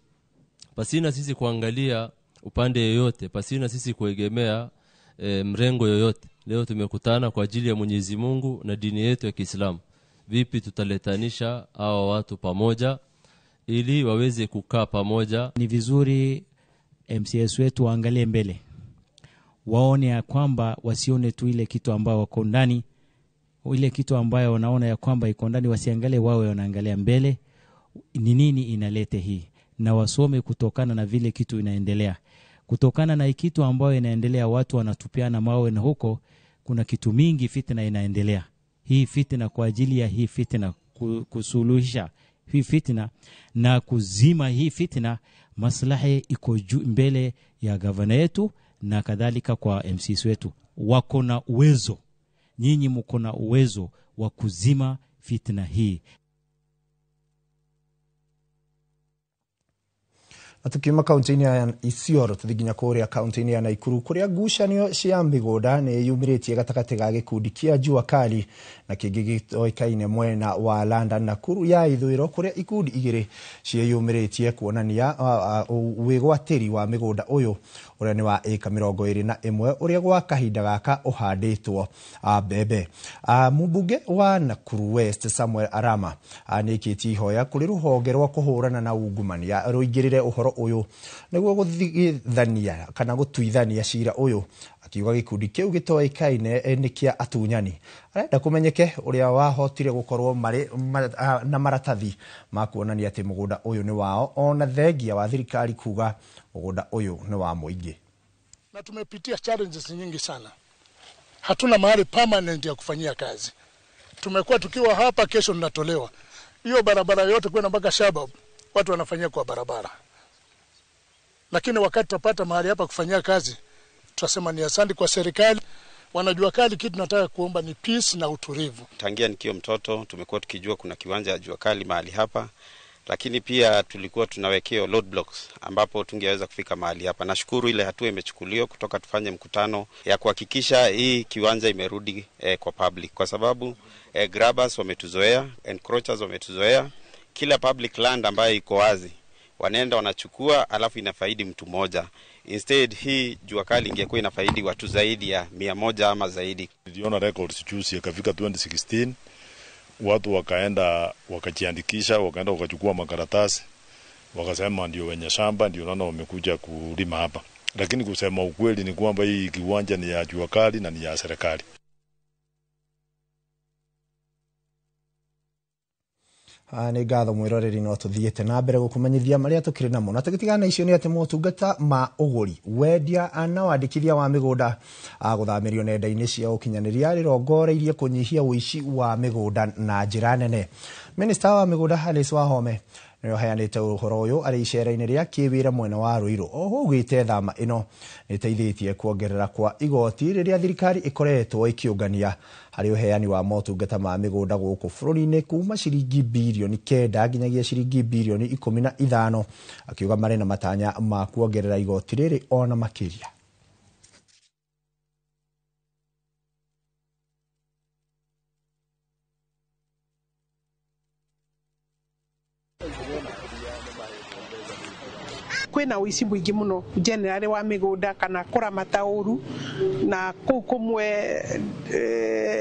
pasina sisi kuangalia upande yoyote, pasina sisi kuegemea mrengo yoyote. Leo tumekutana kwa ajili ya Mwenyezi Mungu na dini yetu ya Kiislamu. Vipi tutaletanisha hawa watu pamoja ili waweze kukaa pamoja?
Ni vizuri MCS wetu waangalie mbele. Waone ya kwamba wasione tu ile kitu ambao wako ndani, ile kitu ambayo wanaona ya kwamba iko ndani wasiangalie, wawe wanaangalia mbele ni nini inalete hii, na wasome kutokana na vile kitu inaendelea. Kutokana na kitu ambayo inaendelea, watu wanatupiana mawe na huko kuna kitu mingi fitna inaendelea. Hii fitna kwa ajili ya hii fitna kusuluhisha hii fitna na kuzima hii fitna, maslahi iko mbele ya gavana yetu na kadhalika kwa MCs wetu wako na uwezo, nyinyi mko na uwezo wa kuzima fitna hii.
Atukiuma kaunti-ini ya Isiolo tuthiginya kuria kaunti-ini ya Naikuru kuria ngucanio cia migoda ni yumiritie gatagati ga gikundi kia Jua Kali na kingi gitoikaine mwena wa London Nakuru ya ithwiro kuria ikundi igiri cieyumiritie kuonania wigwatiri wa migoda uyu uria ni wa eka 21 uria gwa kahinda gaka uhanditwo mbembe. Mumbunge wa Nakuru West Samuel Arama anikiti ihoya kuri ruhonge rwa kuhurana na ungumania ruingirire uhoro uyu niguo guthithania kana gutuithania cira uyu, akiuga gikundi kiu gitoikaine ni kia atunyani. Arenda kumenyeke uria wahotire gukorwo mari na maratathi ma kuonania ati mugunda uyu ni wao, ona thengia wa thirikari kuga mugunda uyu ni wa muingi.
Na tumepitia challenges nyingi sana. Hatuna mahali permanent ya kufanyia kazi. Tumekuwa tukiwa hapa, kesho tunatolewa. Hiyo barabara yote kwenda mpaka Shabab watu wanafanyia kwa barabara. Lakini wakati tutapata mahali hapa kufanyia kazi, tutasema ni asante kwa serikali. Wanajua Kali kitu nataka kuomba ni peace na utulivu.
Tangia nikiwa mtoto tumekuwa tukijua kuna kiwanja ya Jua Kali mahali hapa, lakini pia tulikuwa tunawekea road blocks ambapo tungeweza kufika mahali hapa. Nashukuru ile hatua imechukuliwa kutoka tufanye mkutano ya kuhakikisha hii kiwanja imerudi kwa public, kwa sababu grabbers wametuzoea, encroachers wametuzoea. Kila public land ambayo iko wazi wanaenda wanachukua, alafu inafaidi mtu mmoja. Instead hii Jua Kali ingekuwa inafaidi watu zaidi ya 100 ama zaidi.
Niliona records juzi ikafika 2016, watu wakaenda wakajiandikisha, wakaenda wakachukua makaratasi, wakasema ndio wenye shamba, ndio naona wamekuja kulima hapa. Lakini kusema ukweli ni kwamba hii kiwanja ni ya Jua Kali na ni ya serikali.
Ni gatho mwiroreri no tuthiete na mbere gukumenyithia maria tukiri namo na tugitigana icio ni ati motungata ma uguri wendia na wandikithia wa migunda guthamirio nenda-ini cia ukinyaniria rirongoreirie kunyihia uici wa migunda na njira nene. Minister wa migunda Alice Wahome niyo heanite uhoro uyu ari icera-ini ria kiwira mwena wa Ruiru. Oho ugite thama ino niteithitie kuongerera kwa igoti riria thirikari ikoretwo ikiungania hari uheani wa motungata ma migunda guku bururi-ini kuma ciringi bilioni 9 nginyagia ciringi bilioni 15, akiuga mari na matanya ma kuongerera igoti riri ona makiria.
Kwina uici mwingi muno generally wa migunda kana kuramata uru na kumwe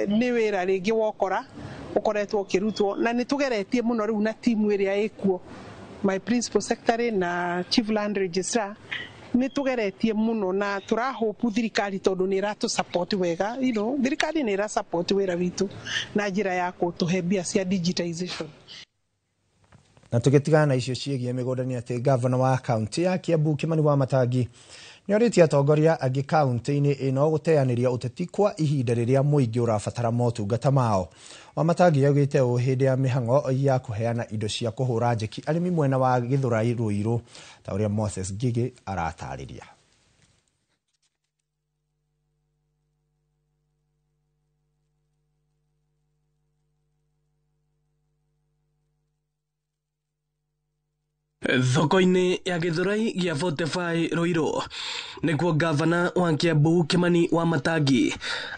ni wira ringi wokora ukoretwo ukirutwo na nitugeretie muno riu na timu iria ikuo my principal secretary na chief land registrar nitugeretie muno na turahope thirikari tondu ni ratu support wega thirikari ni ra support wira witu na njira ya kutuhe mbia cia digitization.
Na tugitigana icio ciegie migunda ni ati governor wa county ya Kiambu Kimani Wamatangi ni oritie atongoria angi county-ini ino guteaniria uteti kwa ihinda riria muingi urabatara motungata mao. Wamatangi yaugite uhindi ya mihango ya kuheana indo cia kuhura njeki arimi mwena wa Githurai Ruiru ta uria Moses Gigi aratariria.
Thoko-ini ya Githurai gia 45 Ruiru nikuo gavana wa Kiambu Kimani Wamatangi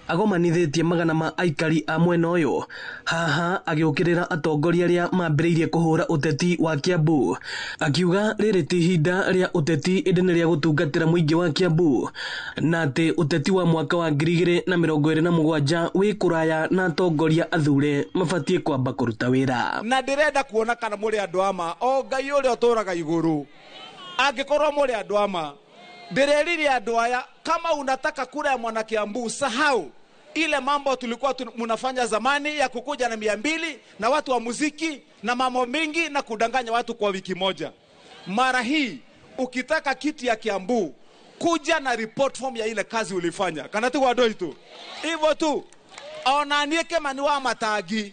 agomanithitie magana ma aikari a mwena uyu haha agiukirira atongoria aria mambiriirie kuhura uteti wa Kiambu, akiuga riri ti ihinda ria uteti indi ni ria gutungatira muingi wa Kiambu na ati uteti wa mwaka wa 2027 wi kuraya na atongoria athure mabatie kwamba kuruta wira.
Na ndirenda kuona kana muri andu ama o Ngai uria uturaga iguru angikorwo muri andu ama ndirerire andu aya kama unataka kura ya mwana Kiambu sahau ile mambo tulikuwa munafanya zamani ya kukuja na 200 na watu wa muziki na mambo mingi na kudanganya watu kwa wiki moja. Mara hii ukitaka kiti ya Kiambu kuja na report form ya ile kazi ulifanya kana tu wadoi tu hivyo tu ona nie Kimani Wamatangi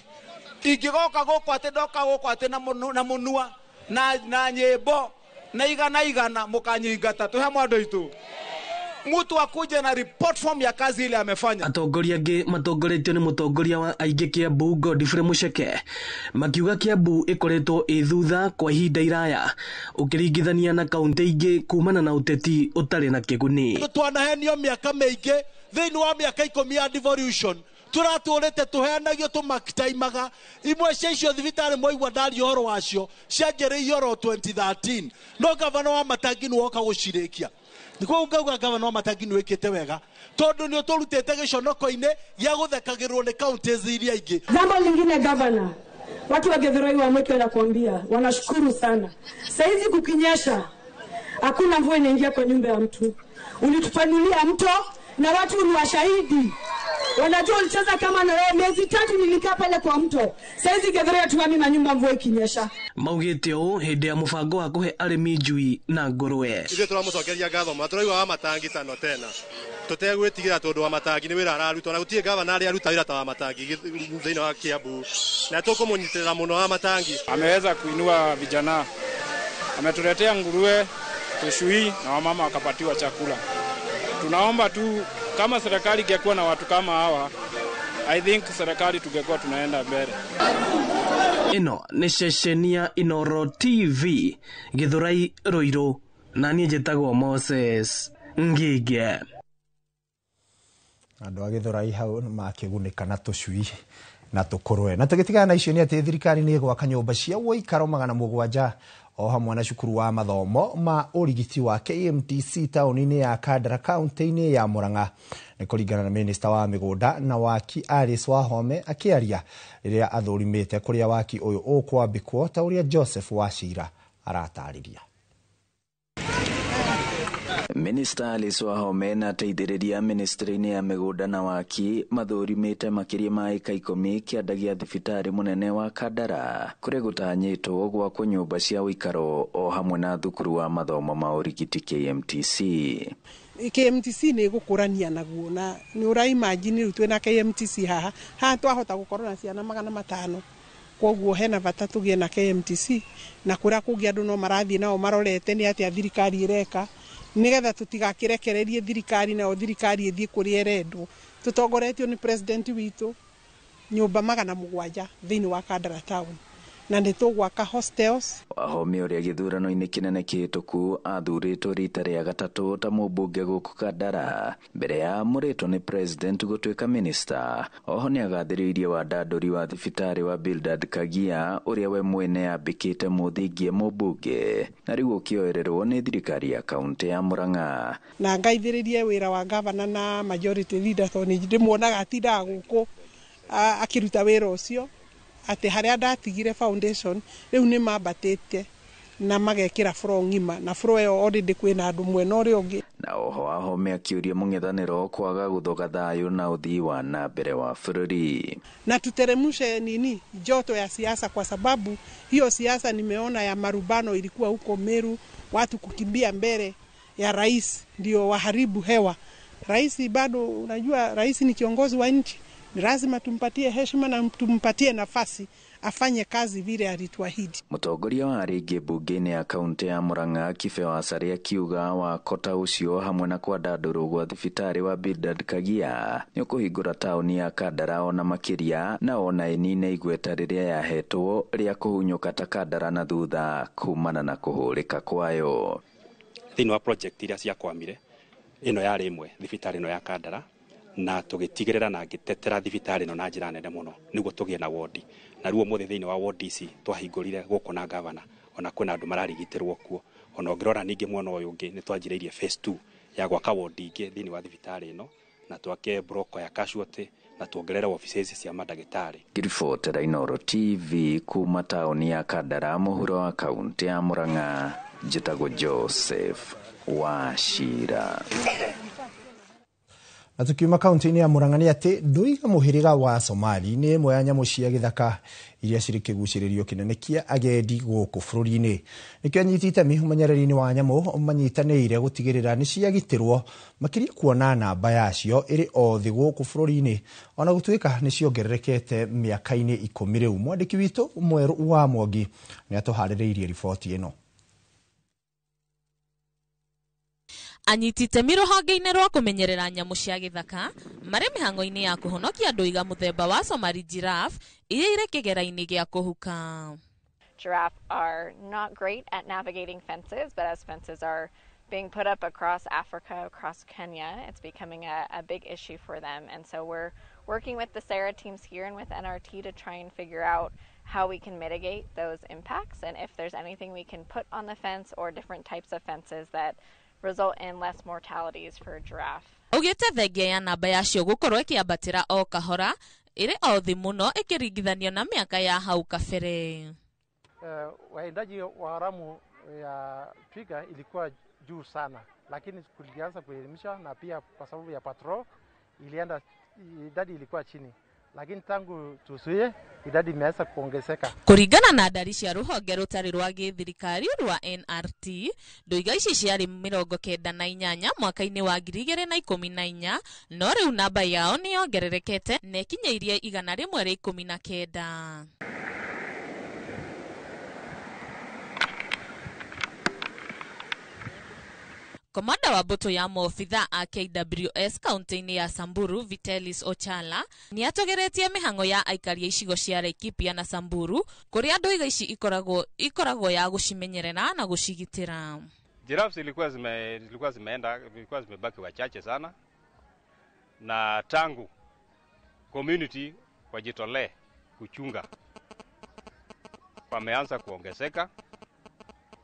igigoka goko ate doka goko ate na munua na nyembo na igana mukanyingata tu hamwe andũ itu
mtu akuje na report form ya kazi ile amefanya.
Atongoria angi matongoretio ni mutongoria wa aingi Kiambu Godfrey Mucheke makiuga Kiambu ikoretwo ithutha kwa ihinda iraya ukiringithania na kaunti ingi kumana na uteti utari na kiguni.
Twanahenio miaka mingi thiini wa miaka 10 ya devolution turatũrĩte tũheanagio tũmakitaimaga imwe cia icio thibitari mwaigua ndari ũhoro wacio cianjĩrĩirio ro 2013 no gavana wa Matangi nĩ woka gũcirĩkia. Nĩkuo ngauga gavana wa Matangi nĩ wĩkĩte wega tondũ nĩ ũtũrutĩte gĩconoko-inĩ gĩa gũthekagĩrwo nĩ counties iria ingĩ.
Jambo lingine gavana, watu wa Githurai wa Mwiki wanakuambia wanashukuru sana. Saizi kukinyesha hakuna mvua inaingia kwa nyumba ya mtu. Ulitupanulia mto na watu ni washahidi. Wanajua ulicheza kama na wewe miezi 3 nilikaa pale kwa mto. Saizi Githurai tuami manyumba mvua ikinyesha.
Maugite o hindi ya mubango wa kuhe arimi njui na ngurwe.
Ithuĩ tũramucokeria ngatho matũraigua wa Matangi tano tena. Tutegwĩtigĩra tondũ wa Matangi nĩ wĩra ararutwo na gũtirĩ gavana arĩa aruta wĩra ta wa Matangi thĩinĩ wa Kiambu. Na tũkũmũnyitĩrĩra mũno wa Matangi.
Ameweza kuinua vijana. Ametuletea nguruwe, tushui na wamama wakapatiwa chakula. Tunaomba tu kama serikali ingekuwa na watu kama hawa, I think serikali tungekuwa tunaenda mbele.
Ino ni cecenia Inoro TV Githurai Ruiru na niĩ njĩtagwo Moses Ngige.
Andũ a Githurai hau makĩgunĩka na tũcui na tũkũrwe. Na tũgĩtigana na icio nĩ atĩ thirikari nĩ ĩgwaka nyũmba cia gũikara 700 o hamwe na cukuru wa mathomo ma ũrigiti wa KMTC taũni-inĩ ya Kandara kaunti-inĩ ya Murang'a. Nĩ kũringana na minista wa mĩgũnda na waki Alice Wahome akĩaria rĩrĩa athũrimĩte kũrĩa waki ũyũ ũkwambĩkwo ta ũrĩa Joseph Wachira aratarĩria.
Minista Alice Wahome na teithĩrĩria ministry-inĩ ya mĩgũnda na waki mathũrimĩte makĩria ma ĩka 10 kĩandagia thibitarĩ mũnene wa Kandara kũrĩa gũtanyĩtwo gwakwo nyũmba cia ũikaro o hamwe na thukuru wa mathomo ma ũrigiti KMTC.
KMTC nĩ gũkũrania naguo na nĩ ũraimagine rĩu twĩna KMTC haha twahota gũkorwo na ciana 500 koguo hena bata tũgĩe na KMTC na kũrĩa kũngĩ andũ no marathiĩ nao marorete nĩ atĩa thirikari ĩreka nigetha tutigakirekererie thirikari na thirikari ĩthiĩ kũrĩa ĩrendwo. Tũtongoretio nĩ president witũ nyũmba 700 thĩinĩ wa Kandara town na nĩ tũgwaka hostels.
Wahome ũrĩa gĩthurano-inĩ kĩnene kĩhĩtũku athurĩtwo rita rĩa gatatũ ta mũmbunge gũkũ Kandara mbere ya mũrĩtwo nĩ president gũtuĩka minister. Oho nĩ agathĩrĩirie wandandũri wa thibitarĩ wa Bildad Kagia ũrĩa we mwene ambĩkĩte mũthingie mũmbunge na rĩu ũkĩoererwo nĩ thirikari ya kaunti ya Murang'a.
Na ngaithĩrĩrie wĩra wa gavana na majority leader tondũ ndĩmuonaga atindaga gũkũ akĩruta wĩra ũcio ati haria ndatigire foundation riu ni mambatite na magekira floor ngima na floor yo already kwina andu mwena uri ungi.
Na oho Wahome akiuria mũng'ethanĩro kwaga gũthoga thayũ na ũthii wa na mbere wa bũrũri.
Na tuteremushe nini joto ya siasa kwa sababu hiyo siasa nimeona ya marubano ilikuwa huko Meru, watu kukimbia mbele ya rais ndio waharibu hewa. Rais bado unajua rais ni kiongozi wa nchi. Ni lazima tumpatie heshima na tumpatie nafasi afanye kazi vile alituahidi.
Mũtongoria wa rĩngĩ bunge-inĩ ya kaunti ya Murang'a Kibe Wacaria akiuga wa kota ũcio hamwe na kwandandũrwo gwa thibitarĩ wa Bildad Kagia nĩ ũkũhingũra taũni ya Kandara ona makĩria na ona ĩnine igweta rĩrĩa yahetwo rĩa kũhunyũka ta Kandara na thutha kumana na kũhũrĩka kwayo.
Thĩinĩ wa project iria ciakwamire ĩno yarĩ ĩmwe thibitarĩ ĩno ya Kandara na tugitigirira na gitetera thibitarĩ no na njira nene muno niguo tugie na wodi na ruo mothe thiini wa wodi ici twahingurire guko na governor ona kwina andu mararigitirwo kuo ona ngirora ningi mwana uyu ungi ni twanjireirie phase 2 ya gwaka wodi ingi thiini wa thibitarĩ ino na twake broko ya casualty na tuongerere offices cia madagitari.
Kiribotera Inoro TV kuma taoni ya Kandara mũhuro wa kaunti ya Murang'a. Njĩtagwo Joseph Wachira.
Na tukiuma kaunti-inĩ ya Murang'a nĩ atĩ ndũiga mũhĩrĩga wa Somali nĩ ĩmwe ya nyamũ cia gĩthaka iria cirĩ kĩgucĩrĩrio kĩnene kĩa agendi gũkũ bũrũri-inĩ. Nĩkĩo anyiti itemi ũmenyereri-inĩ wa nyamũ manyitanĩire gũtigĩrĩra nĩ ciagitĩrwo makĩria kuona namba yacio ĩrĩ o thĩ gũkũ bũrũri-inĩ ona gũtuĩka nĩ ciongererekete mĩaka-inĩ 10 rĩu. Mwandĩki witũ Mwerũ wa Mwangi nĩ atũharĩrĩirie riboti ĩno.
anyitite mirohonge-inĩ rwa kũmenyerera nyamũ cia gĩthaka marĩ mĩhang'o-inĩ ya kũhonokia andũ iga mũthemba wa Somali giraffe iria irĩ kĩgera-inĩ gĩa kũhuka.
Giraffe are not great at navigating fences, but as fences are being put up across Africa, across Kenya, it's becoming a big issue for them. And so we're working with the SARA teams here and with NRT to try and figure out how we can mitigate those impacts and if there's anything we can put on the fence or different types of fences that result in less mortalities for giraffe.
Ugite thengia ya namba yacio gukorwo ikiambatira o kahora iri o thi muno ikiringithanio na miaka ya hau kabere.
Waendaji wa haramu ya twiga ilikuwa juu sana, lakini kulianza kuelimisha na pia kwa sababu ya patrol idadi ilikuwa chini, lakini tangu tusuye idadi imeanza kuongezeka.
Kuringana na ndari cia ruhonge rutari rwa githirikari rwa NRT, ndoiga ici ciarĩ 98 mwaka-inĩ wa 2014, no rĩu namba yao nĩ yongererekete na ikinyĩirie 119. Komanda wa boto ya maobitha a KWS kaunti-inĩ ya Samburu, Vitalis Ochala, ni atogeretie mihango ya aikari icigo cia Laikipia na Samburu kuria ndoiga ici ikoragwo ya gucimenyerera na gucigitira.
Giraffes zilikuwa zimebaki wachache sana, na tangu community wajitolee kuchunga wameanza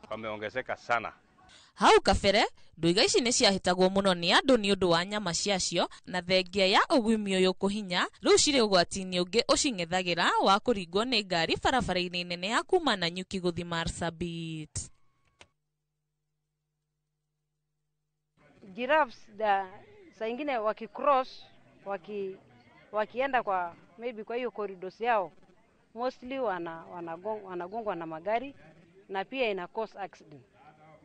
wameongezeka sana.
Hau kabere ndoiga ici nĩ ciahĩtagwo mũno nĩ andũ nĩ ũndũ wa nyama ciacio, na thengia ya ũgwimi ũyũ kũhinya rĩu cirĩ ũgwati-inĩ ũngĩ ũcing'ethagĩra wa kũringwo nĩ ngari barabara-inĩ nene ya kuma Nanyuki gũthiĩ Marsabit.
Giraffes saa ingine wakicross wakienda kwa maybe kwa hiyo corridors yao mostly wanagongwa na magari na pia ina cause accident.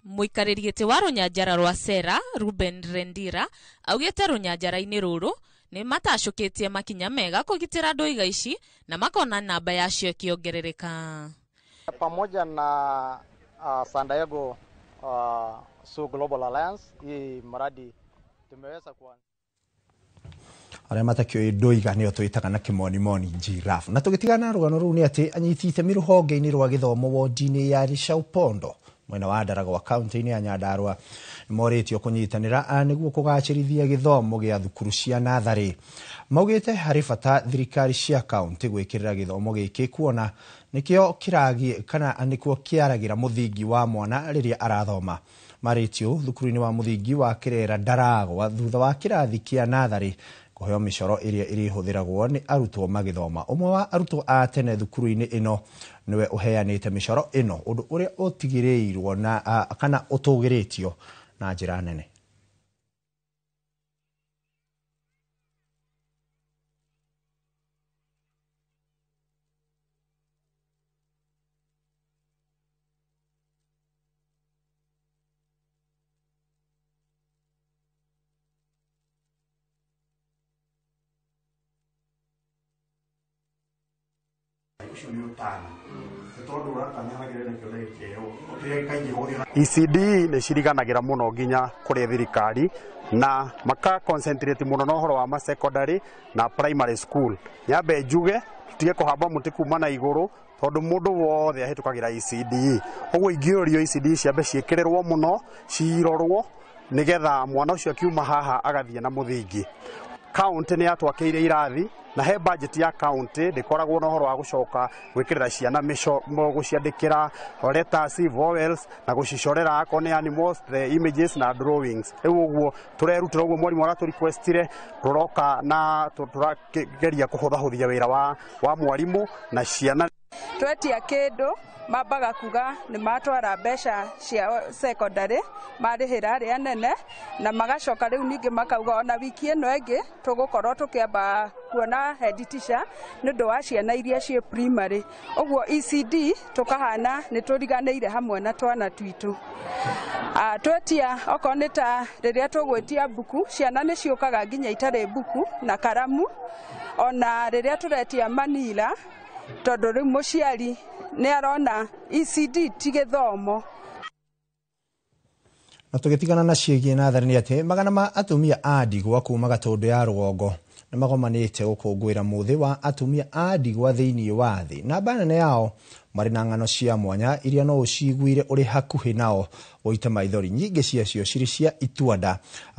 Muikarĩri gĩtĩ wa rũnyanjara rwa SERA Ruben Rendira augĩte rũnyanjara-inĩ rũrũ nĩ matacũkĩtie makinya mega kũgitĩra ndoiga ici na makona namba yacio ikiongerereka.
Pamoja na San Diego Zoo Global Alliance, hii mradi tumeweza kuanza
aria matakio ndoiga nio twitaga na kimonimoni giraffe. Na tugitigana rugano ruu ni ati anyitite miruhonge-ini rwa githomo wodi-ini ya Rishaupondo mwena wa Ndaragwa kaunti-ini ya Nyandarua moritio kunyitanira niguo kugacirithia githomo gia thukuru cia nathari. Maugite hari bata thirikari cia kaunti gwikirira githomo giki kuona nikio kiragi kana nikuo kiaragira muthingi wa mwana riria arathoma. Maritio thukuru-ini wa muthingi wa Kirera Ndaragwa thutha wa kirathi kia nathari kuheo micoro iria irihuthiragwo ni arutwo magithoma. Umwe wa arutwo a tene thukuru-ini ino niwe uheanite micoro ino undu uria utigirirwo na kana utugiritio na njira nene.
ECD nĩ ciriganagira muno nginya kuri thirikari na maka concentrate muno na uhoro wa ma secondary na primary school. Nyambe njuge tutige kuhamba muti kuma na iguru tondu mundu wothe ahitukagira ECD. Ogwo ingĩũrio ECD ciambe ciĩkĩrĩrwo muno cirorwo nigetha mwana ucio akiuma haha agathie na muthingi. County nĩ yatwakĩire irathi na he budget ya county ndikoragwo na uhoro wa gucoka gwikirira ciana guciandikira letters, vowels na gucicorera akone animals, the images na drawings. Riu uguo turerutira uguo mwarimu ara tu requestire ruroka na turageria kuhuthahuthia wira wa mwarimu na ciana.
Twetia kindu mambaga kuga ni matwara mbeca cia secondary marihira ria nene na magacoka riu ningi makauga ona wiki ino ingi tugukorwo tukiamba kuona head teacher nindu wa ciana iria cie primary. Ogwo ECD tukahana ni turiganiire hamwe na twana twitu. Twetia okoneta riria tugwitia buku ciana ni ciukaga nginya itare buku na karamu ona riria turetia manila tondu riu muciari ni arona ECD ti githomo.
Na tugitigana na ciĩgiĩ natharĩ nĩ atĩ magana ma atumia a ndigwa kuma Gatũndũ ya rũgongo nĩ magomanĩte gũkũngũĩra mũthĩ wa atumia a ndigwa thĩinĩ wa thĩ. Namba nene yao marĩ na ng'ano cia mwanya iria no ũciguire ũrĩ hakuhĩ nao ũite maithori. Nyingĩ ciacio cirĩ cia ituanda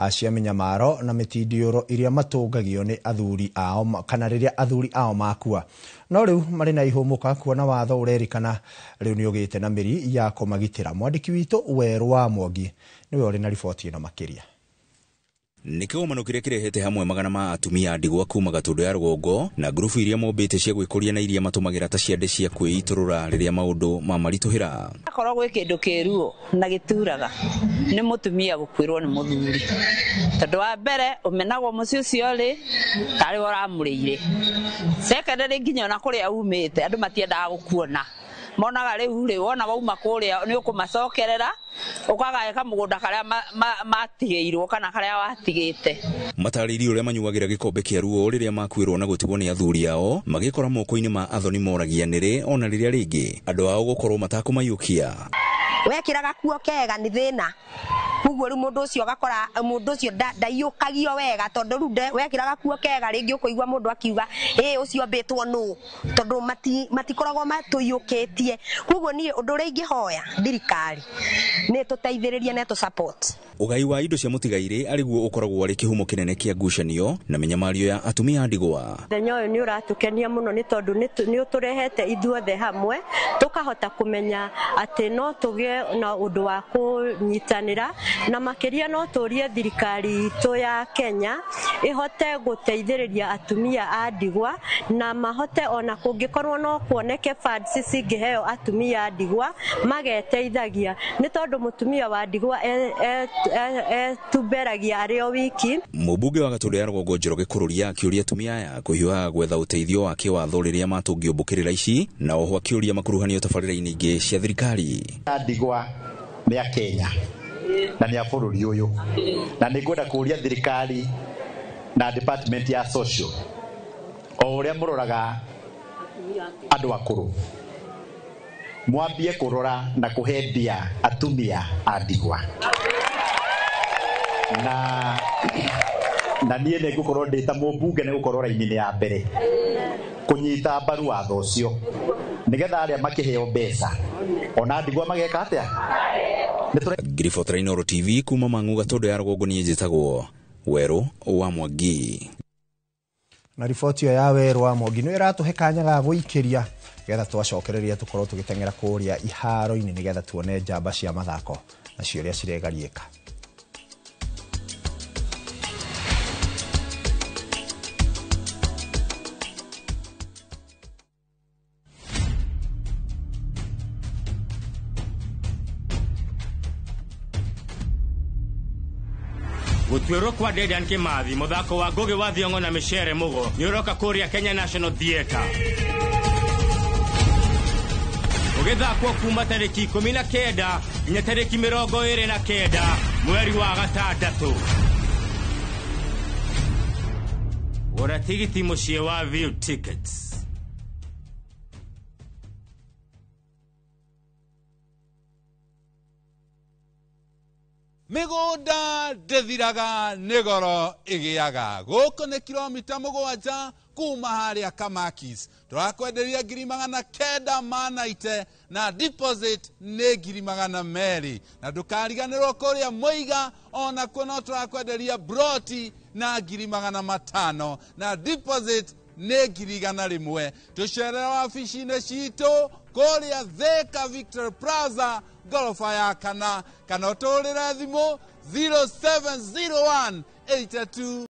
cia mĩnyamaro na mĩtindiũro iria matũngagio nĩ athuri ao kana rĩrĩa athuri ao makua. No rĩu marĩ na ihũmũka kuona watho ũrerĩkana rĩu nĩ ũgĩte na mĩri ya kũmagitĩra. Mwandĩki witũ Werũ wa Mwangi nĩwe ũrĩ na riboti ĩno makĩria.
Nĩ kĩgomano kĩrĩa kĩrehete hamwe magana ma atumia a ndigwa kuma Gatũndũ ya rũgongo na ngurubu iria mombĩte cia gwĩkũria na iria matũmagĩra ta ciande cia kwĩitũrũra rĩrĩa maũndũ mamaritũhĩra.
Akorwo gwĩ kĩndũ kĩruo na gĩturaga nĩ mũtumia gũkwĩrwo nĩ mũthuri, tondũ wa mbere ũmenagwo mũciĩ ũcio rĩ tarĩ ũramũrĩire. Secondary nginya ona kũrĩa umĩte andũ matiendaga gũkuona, monaga rĩu rĩ wona wauma kũrĩa nĩ ũkũmacokerera ũkagayeka mũgũnda karĩa matigĩirwo kana karĩa watigĩte.
Matarĩri ũrĩa manyuagĩra gĩkombe kĩa ruo rĩrĩa makwĩrwo na gũtigwo nĩ athuri ao magĩkora moko-inĩ ma athoni moragia nĩrĩ ona rĩrĩa rĩngĩ andũ ao gũkorwo matakũmayũkia.
Wekĩraga kuo kega nĩ thĩna, koguo rĩu mũndũ ũcio agakora mũndũ ũcio ndaiyũkagio wega, tondũ rĩu wekĩraga kuo kega rĩngĩ ũkũigua mũndũ akiuga ũcio mbĩtwo nũ, tondũ matikoragwo matũiyũkĩtie. Koguo niĩ ũndũ ũrĩa ingĩhoya thirikari nĩ tũteithĩrĩrie na support.
Ũgai wa indo cia mũtigairĩ arĩguo ũkoragwo arĩ kĩhumo kĩnene kĩa ngucanio na mĩnyamario ya atumia a ndigwa.
Mũthenya ũyũ nĩ ũratũkenia mũno nĩ tondũ nĩ ũtũrehete ithuothe hamwe tũkahota kũmenya atĩ no tũgĩe na ũndũ wa kũnyitanĩra, na makĩria no tũrie thirikari itũ ya Kenya ĩhote gũteithĩrĩria atumia a ndigwa na mahote ona kũngĩkorwo no kuoneke funds cingĩheo atumia a ndigwa mageteithagia, nĩ tondũ mũtumia wa ndigwa tumberagia arĩ o wiki.
Mũmbunge wa Gatũndũ ya rũgongo Njoroge Kũrũria akĩũria atumia aya kũhiũha gwetha ũteithio wa kĩwatho rĩrĩa matũngio mbũkĩrĩra ici, na oho akĩũria makuruhanio tabarĩra-inĩ ingĩ cia thirikari.
Ndigwa nĩ a Kenya na nĩ a bũrũri ũyũ, na nĩ ngwenda kũria thirikari na department ya social o ũrĩa mũroraga andũ akũrũ, mwambie kũrora na kũhe mbia atumia a ndigwa, na niĩ nĩ ngũkorwo ndĩ ta mũmbunge nĩ gũkorwo raini-inĩ ya mbere kũnyita mbaru watho ũcio nĩgetha arĩa makĩheo mbeca ona ndigwa mageka atĩa.
Ngiribotera Inooro TV kuma Mang'u Gatũndũ ya rũgongo niĩ njĩtagwo Werũ wa Mwangi.
Na riboti ya Werũ wa Mwangi nĩ ĩratũhe kanya ga gũikĩria getha twacokereria tũkorwo tũgĩteng'era kũrĩa iharo-inĩ nĩgetha tuone njamba cia mathako na ciũrĩa ciregariĩka.
Gũtuĩrwo kwa Dedan Kimathi mũthako wa Ngũgĩ wa Thiong'o na Mĩcere Mũgo nĩ ũroka kũrĩa Kenya National Theatre. Ũgĩthakwo kuma tarĩki 19 nginya tarĩki 29 mweri wa gatandatũ. Gũra tigiti mũciĩ wa View Tickets.
Mĩgũnda ndĩthiraga nĩ goro ĩgĩaga. Gũkũ nĩ kilomita 7 kuma harĩa Kamakis. Tũrakwenderia 990 na deposit nĩ 200. Na ndũkariganĩrwo kũrĩa Mũiga ona kuo tũrakwenderia broti na 500 na deposit nĩ 100. Tũcerera wabici-inĩ citũ kũrĩa Thika Victory Plaza gorofa ya kana ũtũrĩre thimũ 0701 82